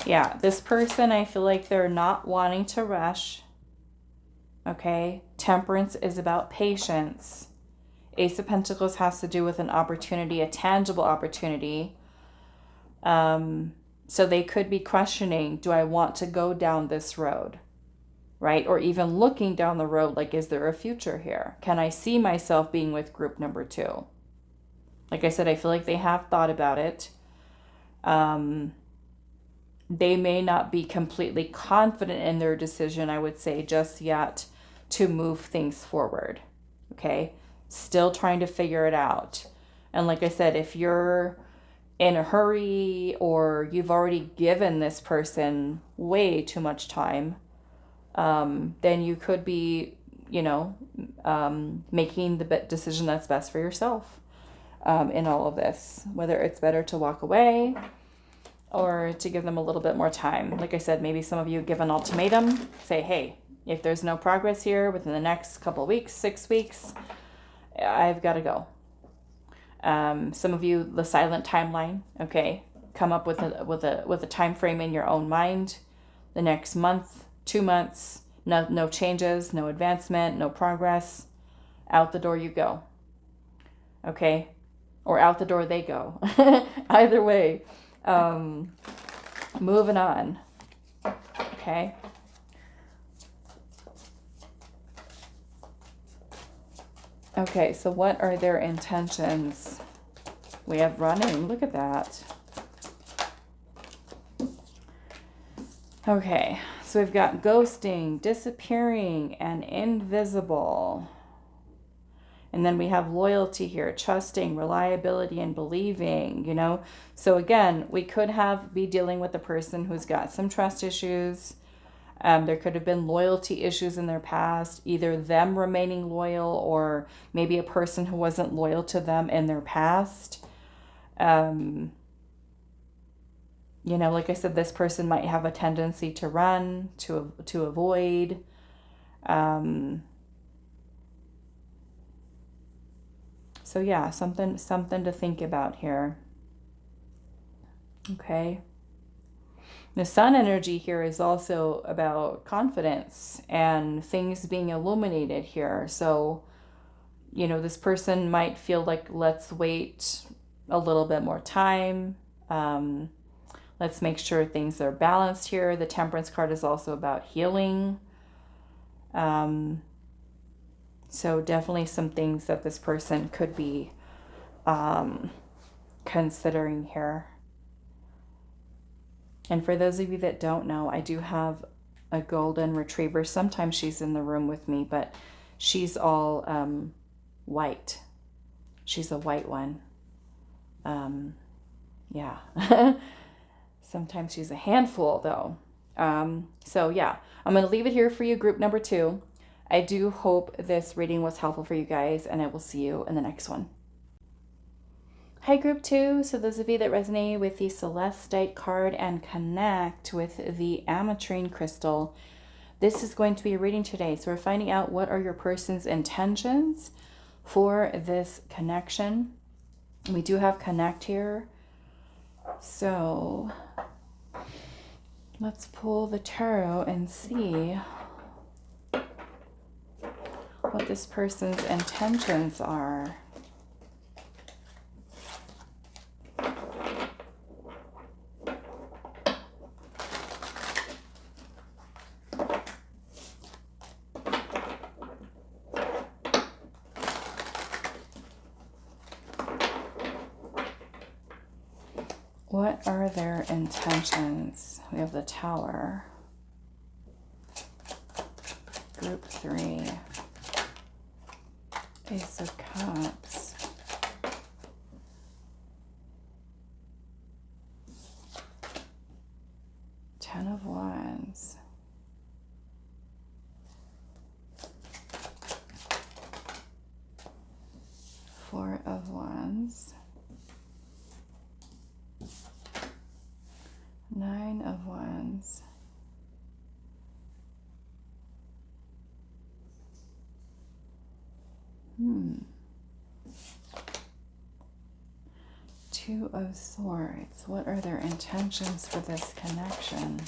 Yeah, this person, I feel like they're not wanting to rush. Okay, Temperance is about patience. Ace of Pentacles has to do with an opportunity, a tangible opportunity. So they could be questioning, do I want to go down this road? Right? Or even looking down the road, like, is there a future here? Can I see myself being with group number 2? Like I said, I feel like they have thought about it. They may not be completely confident in their decision, I would say, just yet to move things forward. Okay? Still trying to figure it out. And like I said, if you're in a hurry or you've already given this person way too much time, then you could be, you know, making the decision that's best for yourself in all of this. Whether it's better to walk away or to give them a little bit more time. Like I said, maybe some of you give an ultimatum. Say, hey, if there's no progress here within the next couple of weeks, 6 weeks, I've got to go. Some of you, the silent timeline. Okay, come up with a time frame in your own mind. The next month, 2 months, no changes, no advancement, no progress. Out the door you go. Okay, or out the door they go. Either way, moving on. Okay. Okay, so what are their intentions? We have running. Look at that. Okay, so we've got ghosting, disappearing, and invisible. And then we have loyalty here, trusting, reliability, and believing, you know. So again, we could be dealing with a person who's got some trust issues. There could have been loyalty issues in their past, either them remaining loyal or maybe a person who wasn't loyal to them in their past. You know, like I said, this person might have a tendency to run, to avoid. So yeah, something to think about here. Okay. The sun energy here is also about confidence and things being illuminated here. So, you know, this person might feel like, let's wait a little bit more time. Let's make sure things are balanced here. The Temperance card is also about healing. So definitely some things that this person could be considering here. And for those of you that don't know, I do have a golden retriever. Sometimes she's in the room with me, but she's all white. She's a white one. Yeah. Sometimes she's a handful, though. So yeah, I'm going to leave it here for you, group number 2. I do hope this reading was helpful for you guys, and I will see you in the next one. Hi, group 2. So those of you that resonate with the Celestite card and connect with the Ametrine crystal, this is going to be a reading today. So we're finding out what are your person's intentions for this connection. We do have connect here. So let's pull the tarot and see what this person's intentions are. What are their intentions? We have the Tower. Group 3. Ace of Cups. Ten of Wands. Wands, 9 of Wands, Two of Swords. What are their intentions for this connection?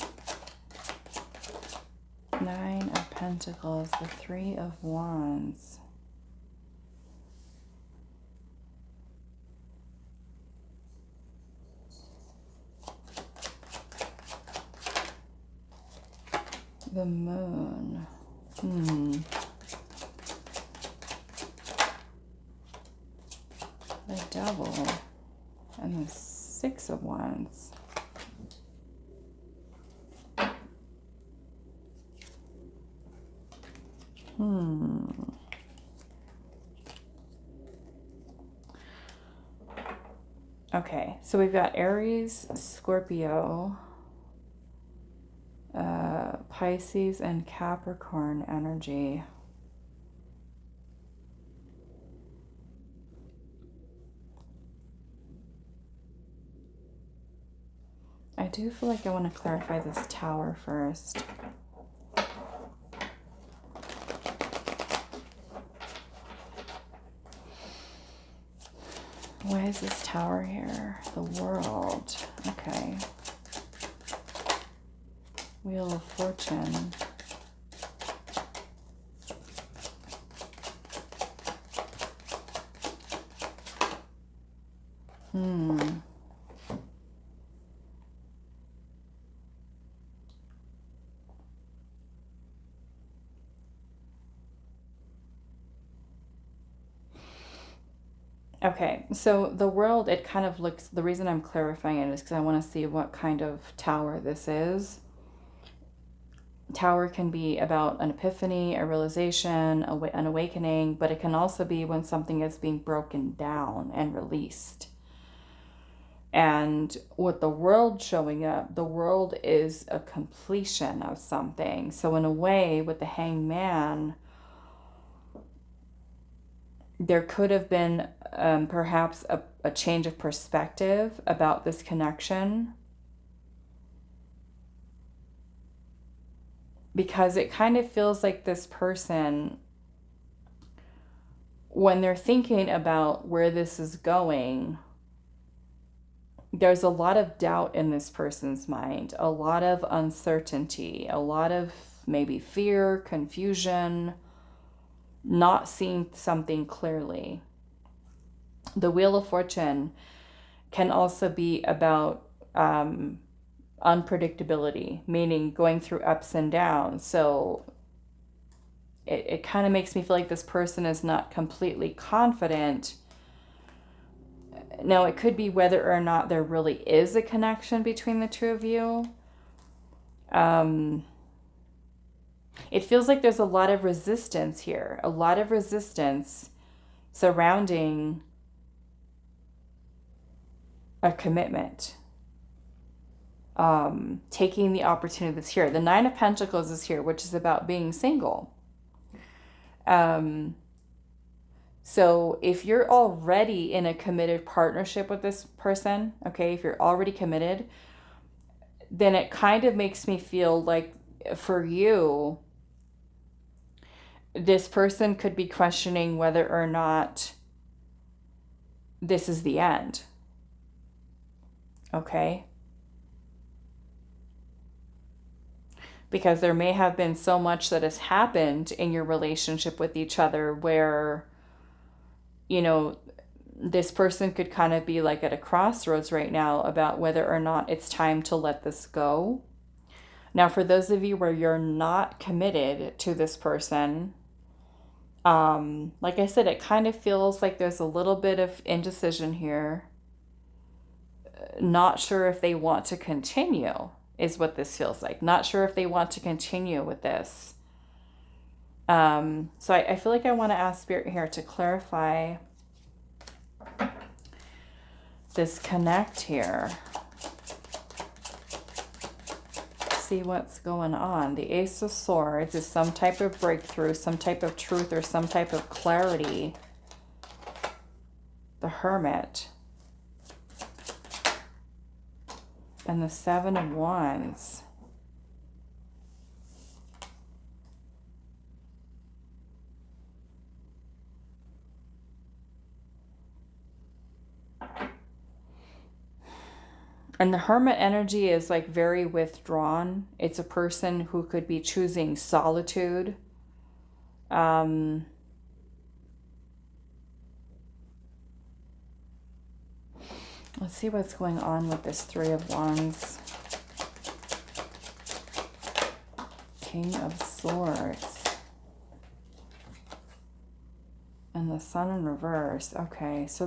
9 of Pentacles, the 3 of Wands. The Moon. The Devil. And the 6 of Wands. Okay, so we've got Aries, Scorpio, Pisces, and Capricorn energy. I do feel like I want to clarify this Tower first. Why is this Tower here? The World. Okay. Wheel of Fortune. Okay, so the World, it kind of looks, the reason I'm clarifying it is because I want to see what kind of tower this is. Tower can be about an epiphany, a realization, an awakening, but it can also be when something is being broken down and released. And with the World showing up, the World is a completion of something. So in a way, with the Hangman, there could have been perhaps a change of perspective about this connection, because it kind of feels like this person, when they're thinking about where this is going, there's a lot of doubt in this person's mind, a lot of uncertainty, a lot of maybe fear, confusion, not seeing something clearly. The Wheel of Fortune can also be about unpredictability, meaning going through ups and downs. So it kind of makes me feel like this person is not completely confident. Now, it could be whether or not there really is a connection between the two of you. It feels like there's a lot of resistance here, a lot of resistance surrounding a commitment. Taking the opportunity that's here. The 9 of Pentacles is here, which is about being single. So if you're already in a committed partnership with this person, okay, if you're already committed, then it kind of makes me feel like for you, this person could be questioning whether or not this is the end. Okay? Because there may have been so much that has happened in your relationship with each other where, you know, this person could kind of be like at a crossroads right now about whether or not it's time to let this go. Now, for those of you where you're not committed to this person, like I said, it kind of feels like there's a little bit of indecision here. Not sure if they want to continue is what this feels like. Not sure if they want to continue with this. So I feel like I want to ask Spirit here to clarify this connect here. See what's going on. The Ace of Swords is some type of breakthrough, some type of truth, or some type of clarity the Hermit, and the Seven of Wands. And the Hermit energy is like very withdrawn. It's a person who could be choosing solitude. Let's see what's going on with this Three of Wands. King of Swords. And the Sun in reverse. Okay, so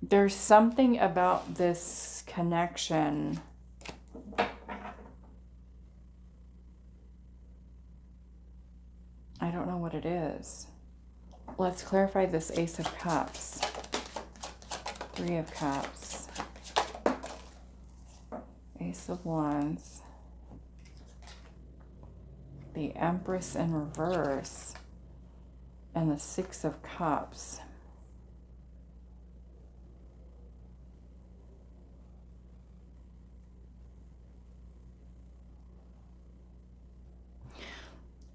there's something about this connection. I don't know what it is. Let's clarify this Ace of Cups. Three of Cups. Ace of Wands. The Empress in reverse. And the Six of Cups.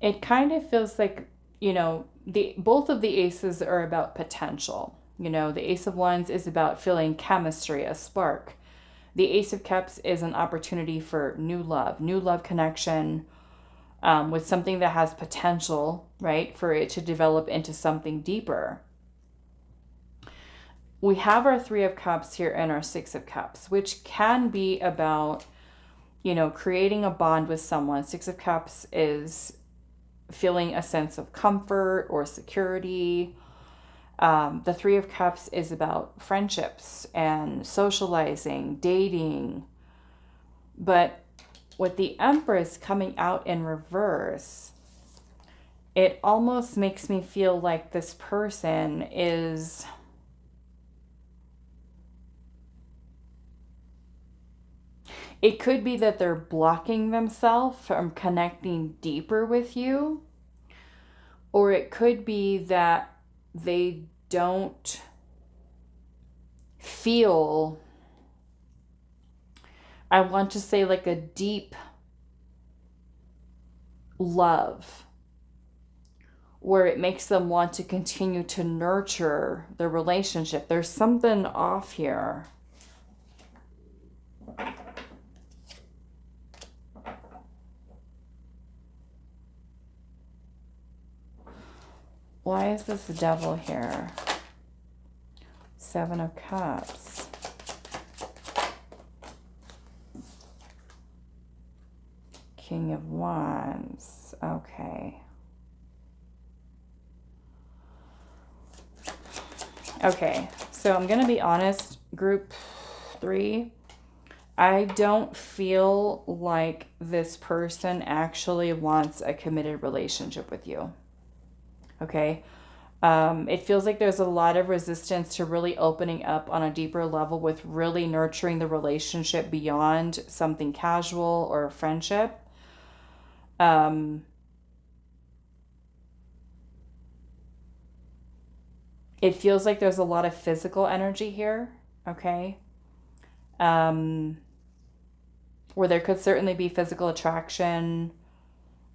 It kind of feels like, you know, both of the aces are about potential. You know, the Ace of Wands is about feeling chemistry, a spark. The Ace of Cups is an opportunity for new love connection, with something that has potential, right, for it to develop into something deeper. We have our Three of Cups here and our Six of Cups, which can be about, you know, creating a bond with someone. Six of Cups is feeling a sense of comfort or security. The Three of Cups is about friendships and socializing, dating. But with the Empress coming out in reverse, it almost makes me feel like this person is... It could be that they're blocking themselves from connecting deeper with you. Or it could be that they don't feel, I want to say, like a deep love, where it makes them want to continue to nurture the relationship. There's something off here. Why is this Devil here? Seven of Cups. King of Wands. Okay. Okay, so I'm going to be honest, group 3. I don't feel like this person actually wants a committed relationship with you. Okay. It feels like there's a lot of resistance to really opening up on a deeper level with really nurturing the relationship beyond something casual or a friendship. It feels like there's a lot of physical energy here. Okay. Where there could certainly be physical attraction,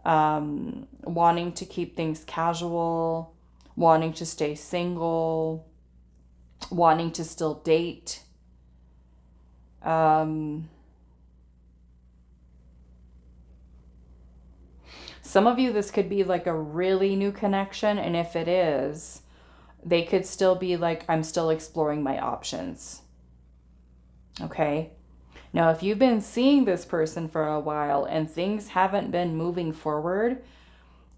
wanting to keep things casual, wanting to stay single, wanting to still date. Some of you, this could be like a really new connection, and if it is, they could still be like, I'm still exploring my options. Okay. Now, if you've been seeing this person for a while and things haven't been moving forward,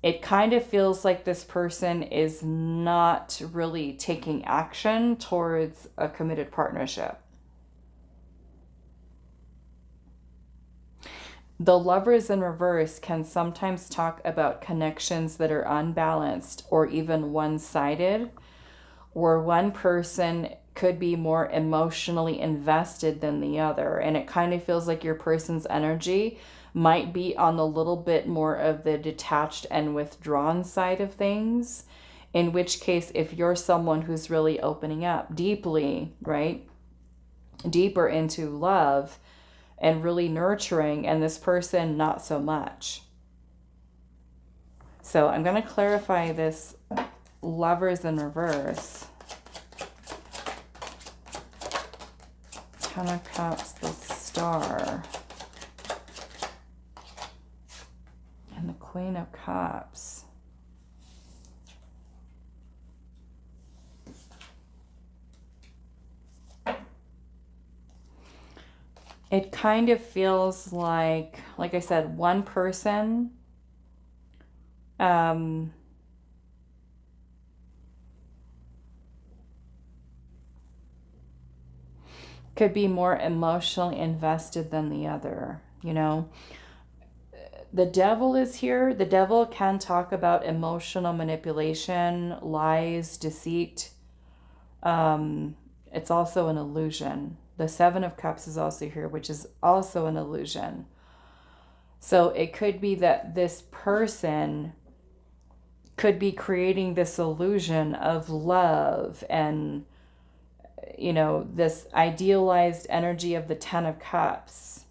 it kind of feels like this person is not really taking action towards a committed partnership. The Lovers in reverse can sometimes talk about connections that are unbalanced or even one-sided, where one person could be more emotionally invested than the other. And it kind of feels like your person's energy might be on the little bit more of the detached and withdrawn side of things. In which case, if you're someone who's really opening up deeply, right? Deeper into love and really nurturing, and this person not so much. So I'm going to clarify this Lovers in reverse. Ten of Cups, the Star, and the Queen of Cups. It kind of feels like I said, one person could be more emotionally invested than the other, you know. The devil is here. The devil can talk about emotional manipulation, lies, deceit. It's also an illusion. The Seven of Cups is also here, which is also an illusion. So it could be that this person could be creating this illusion of love and, you know, this idealized energy of the Ten of Cups,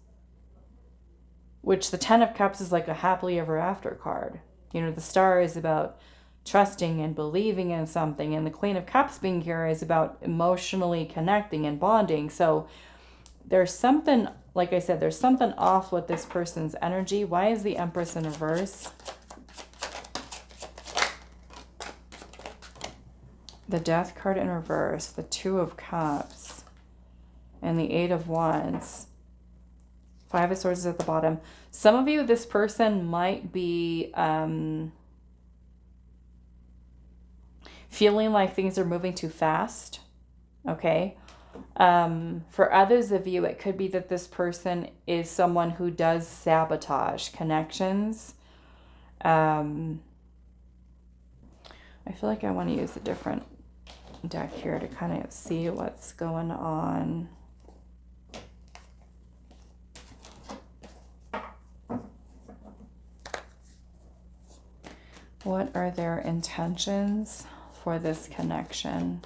which the Ten of Cups is like a happily ever after card. You know, the Star is about trusting and believing in something, and the Queen of Cups being here is about emotionally connecting and bonding. So there's something, like I said, there's something off with this person's energy. Why is the Empress in reverse? The Death card in reverse, the Two of Cups, and the Eight of Wands. Five of Swords is at the bottom. Some of you, this person might be feeling like things are moving too fast, okay? For others of you, it could be that this person is someone who does sabotage connections. I feel like I want to use a different deck here to kind of see what's going on. What are their intentions for this connection?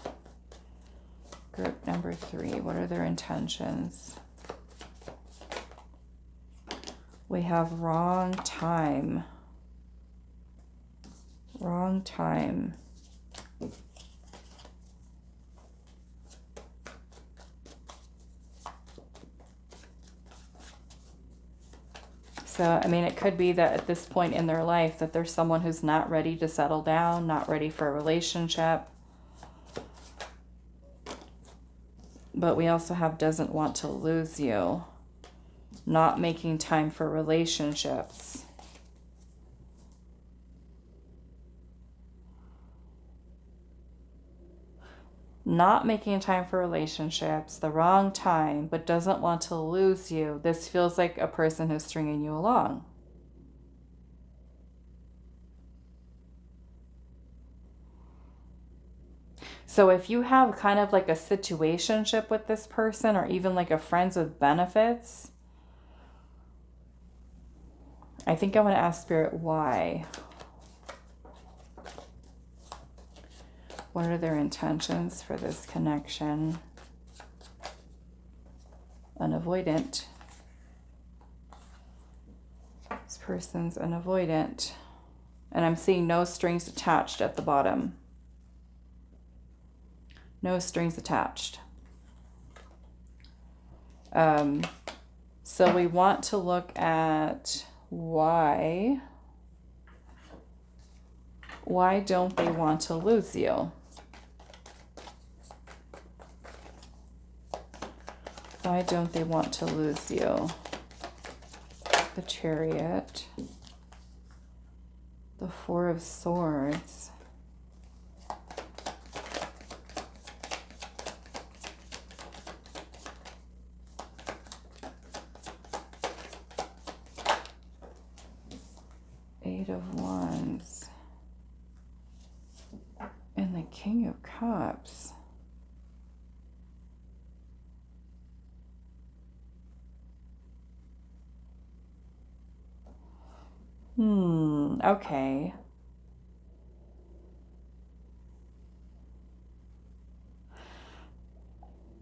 Group number 3, what are their intentions? We have wrong time. Wrong time. So, I mean, it could be that at this point in their life that there's someone who's not ready to settle down, not ready for a relationship. But we also have doesn't want to lose you, not making time for relationships. Not making time for relationships, the wrong time, but doesn't want to lose you. This feels like a person who's stringing you along. So if you have kind of like a situationship with this person, or even like a friends with benefits, I think I want to ask Spirit why. What are their intentions for this connection? An avoidant. This person's an avoidant. And I'm seeing no strings attached at the bottom. No strings attached. So we want to look at why don't they want to lose you? Why don't they want to lose you? The Chariot. The Four of Swords. Eight of Wands. And the King of Cups. Okay.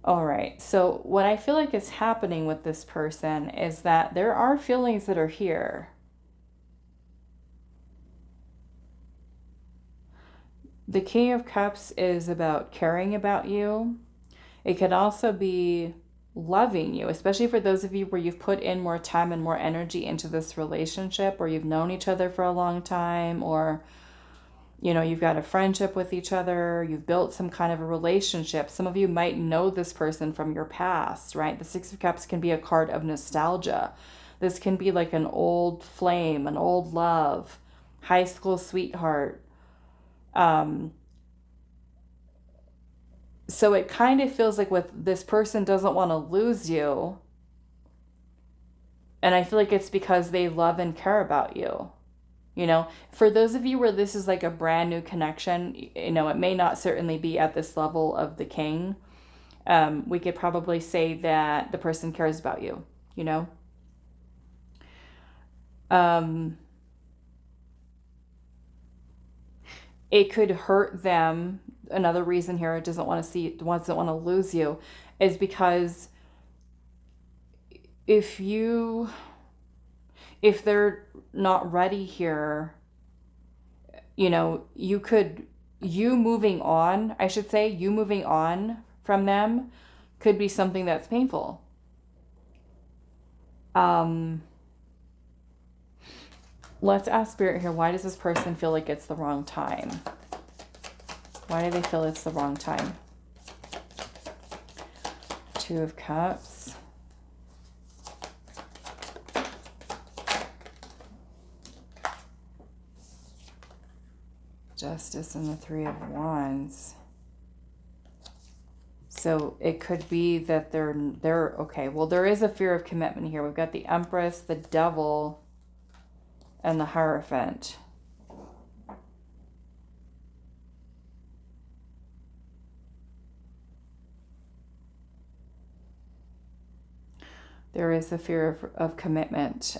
All right. So what I feel like is happening with this person is that there are feelings that are here. The King of Cups is about caring about you. It could also be loving you, especially for those of you where you've put in more time and more energy into this relationship, or you've known each other for a long time, or you've got a friendship with each other, you've built some kind of a relationship. Some of you might know this person from your past, right? The Six of Cups can be a card of nostalgia. This can be like an old flame, an old love, high school sweetheart. So it kind of feels like with this person doesn't want to lose you. And I feel like it's because they love and care about you. For those of you where this is like a brand new connection, it may not certainly be at this level of the king. We could probably say that the person cares about you, It could hurt them. Another reason here it doesn't want to lose you is because if they're not ready here, you moving on from them could be something that's painful. Let's ask Spirit here, why does this person feel like it's the wrong time? Why do they feel it's the wrong time? Two of Cups. Justice and the Three of Wands. So it could be that they're okay. Well, there is a fear of commitment here. We've got the Empress, the Devil, and the Hierophant. There is a fear of commitment.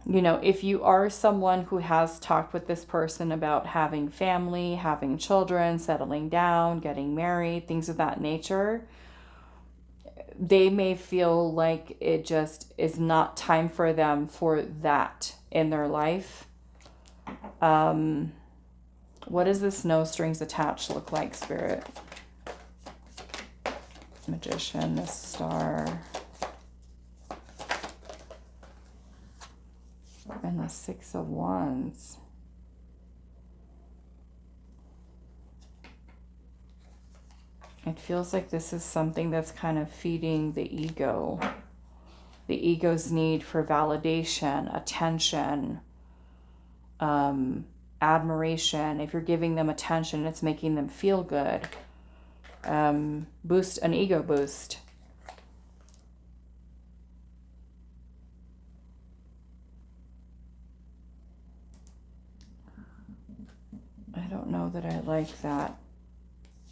If you are someone who has talked with this person about having family, having children, settling down, getting married, things of that nature, they may feel like it just is not time for them for that in their life. What does this no strings attached look like, Spirit? Magician, the Star, and the Six of Wands. It feels like this is something that's kind of feeding the ego. The ego's need for validation, attention, admiration. If you're giving them attention, it's making them feel good. Boost, an ego boost. I don't know that I like that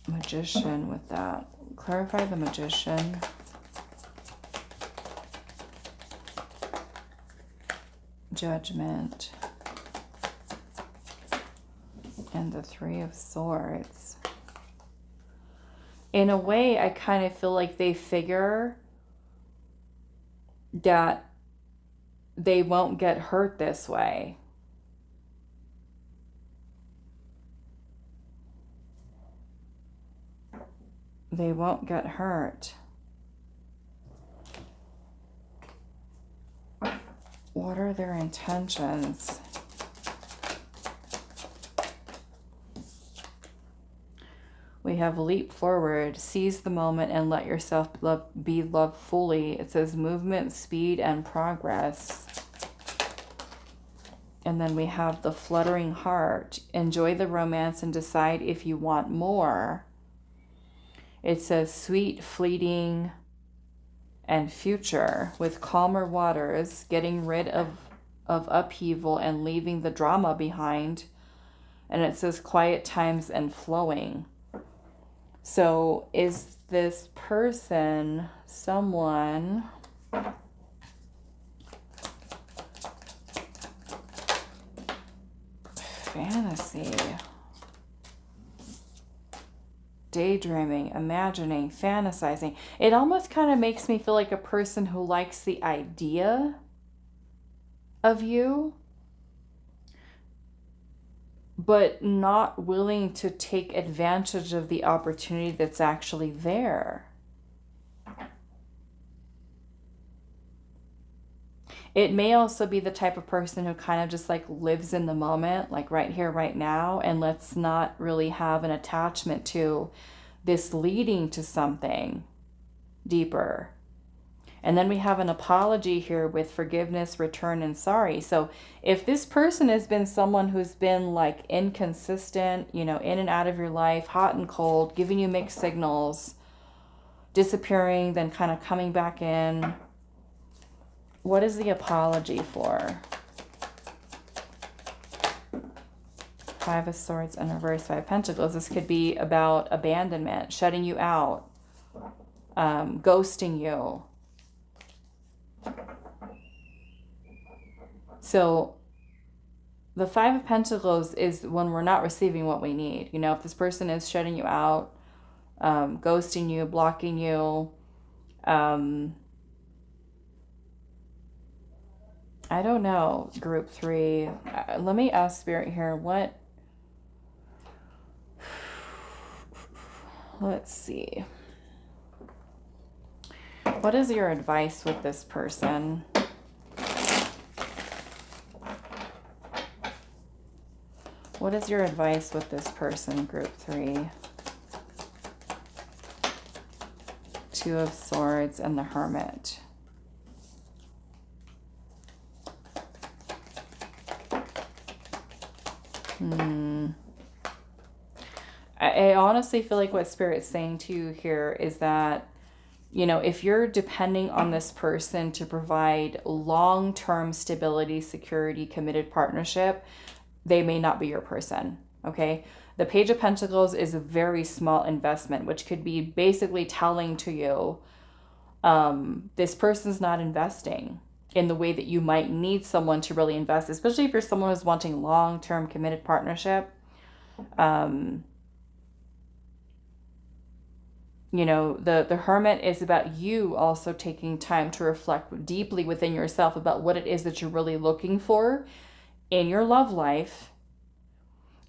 Magician with that. Clarify the Magician. Judgment. And the Three of Swords. In a way, I kind of feel like they figure that they won't get hurt this way. They won't get hurt. What are their intentions? We have leap forward, seize the moment and let yourself be loved fully. It says movement, speed, and progress. And then we have the fluttering heart. Enjoy the romance and decide if you want more. It says sweet, fleeting, and future with calmer waters, getting rid of upheaval and leaving the drama behind. And it says quiet times and flowing. So is this person someone fantasy. Daydreaming, imagining, fantasizing. It almost kind of makes me feel like a person who likes the idea of you, but not willing to take advantage of the opportunity that's actually there. It may also be the type of person who kind of just like lives in the moment, like right here, right now, and let's not really have an attachment to this leading to something deeper. And then we have an apology here with forgiveness, return, and sorry. So if this person has been someone who's been like inconsistent, you know, in and out of your life, hot and cold, giving you mixed signals, disappearing, then kind of coming back in, what is the apology for? Five of Swords in reverse, Five of Pentacles. This could be about abandonment, shutting you out, ghosting you. So the Five of Pentacles is when we're not receiving what we need. You know, if this person is shutting you out, ghosting you, blocking you, I don't know, group 3. Let me ask Spirit here, what? Let's see. What is your advice with this person? What is your advice with this person, group 3? Two of Swords and the Hermit. I honestly feel like what Spirit's saying to you here is that, you know, if you're depending on this person to provide long-term stability, security, committed partnership, they may not be your person, okay? The Page of Pentacles is a very small investment, which could be basically telling to you, this person's not investing in the way that you might need someone to really invest, especially if you're someone who's wanting long-term committed partnership. You know, the Hermit is about you also taking time to reflect deeply within yourself about what it is that you're really looking for in your love life.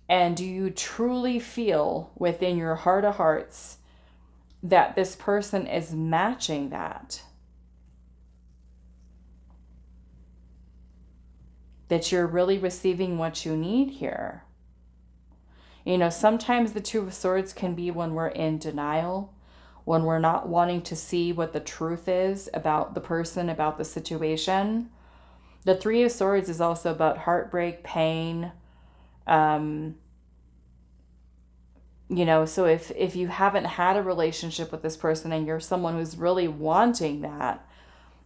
And do you truly feel within your heart of hearts that this person is matching that? That you're really receiving what you need here? You know, sometimes the Two of Swords can be when we're in denial, when we're not wanting to see what the truth is about the person, about the situation. The Three of Swords is also about heartbreak, pain. You know, so if you haven't had a relationship with this person and you're someone who's really wanting that,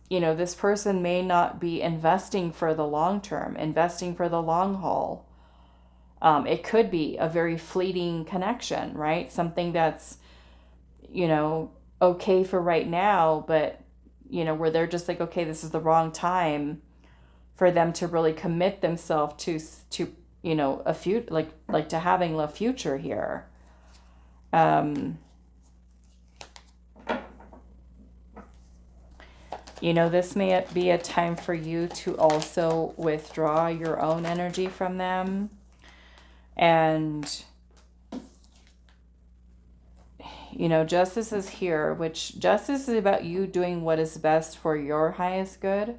you know, this person may not be investing for the long term, investing for the long haul. It could be a very fleeting connection, right? Something that's, you know, okay for right now, but, you know, where they're just like, okay, this is the wrong time for them to really commit themselves to you know, a future, like to having a future here. You know, this may be a time for you to also withdraw your own energy from them. And, you know, justice is here, which justice is about you doing what is best for your highest good.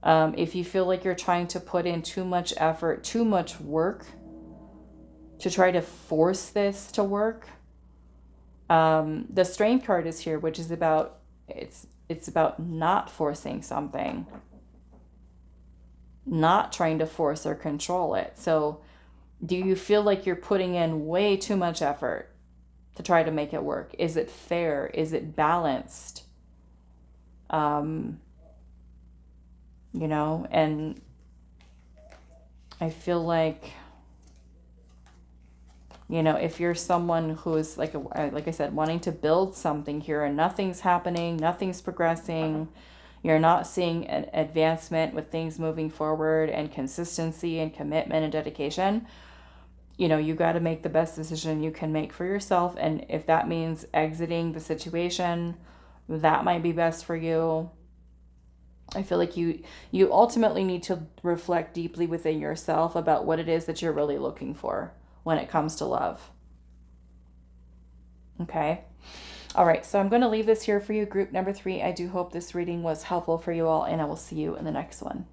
If you feel like you're trying to put in too much effort, too much work to try to force this to work, the Strength card is here, which is about, it's about not forcing something, not trying to force or control it. So do you feel like you're putting in way too much effort to try to make it work? Is it fair? Is it balanced? You know, and I feel like, you know, if you're someone who's like I said, wanting to build something here and nothing's happening, nothing's progressing, you're not seeing an advancement with things moving forward and consistency and commitment and dedication, you know, you got to make the best decision you can make for yourself. And if that means exiting the situation, that might be best for you. I feel like you ultimately need to reflect deeply within yourself about what it is that you're really looking for when it comes to love. Okay. All right. So I'm going to leave this here for you, group number 3. I do hope this reading was helpful for you all, and I will see you in the next one.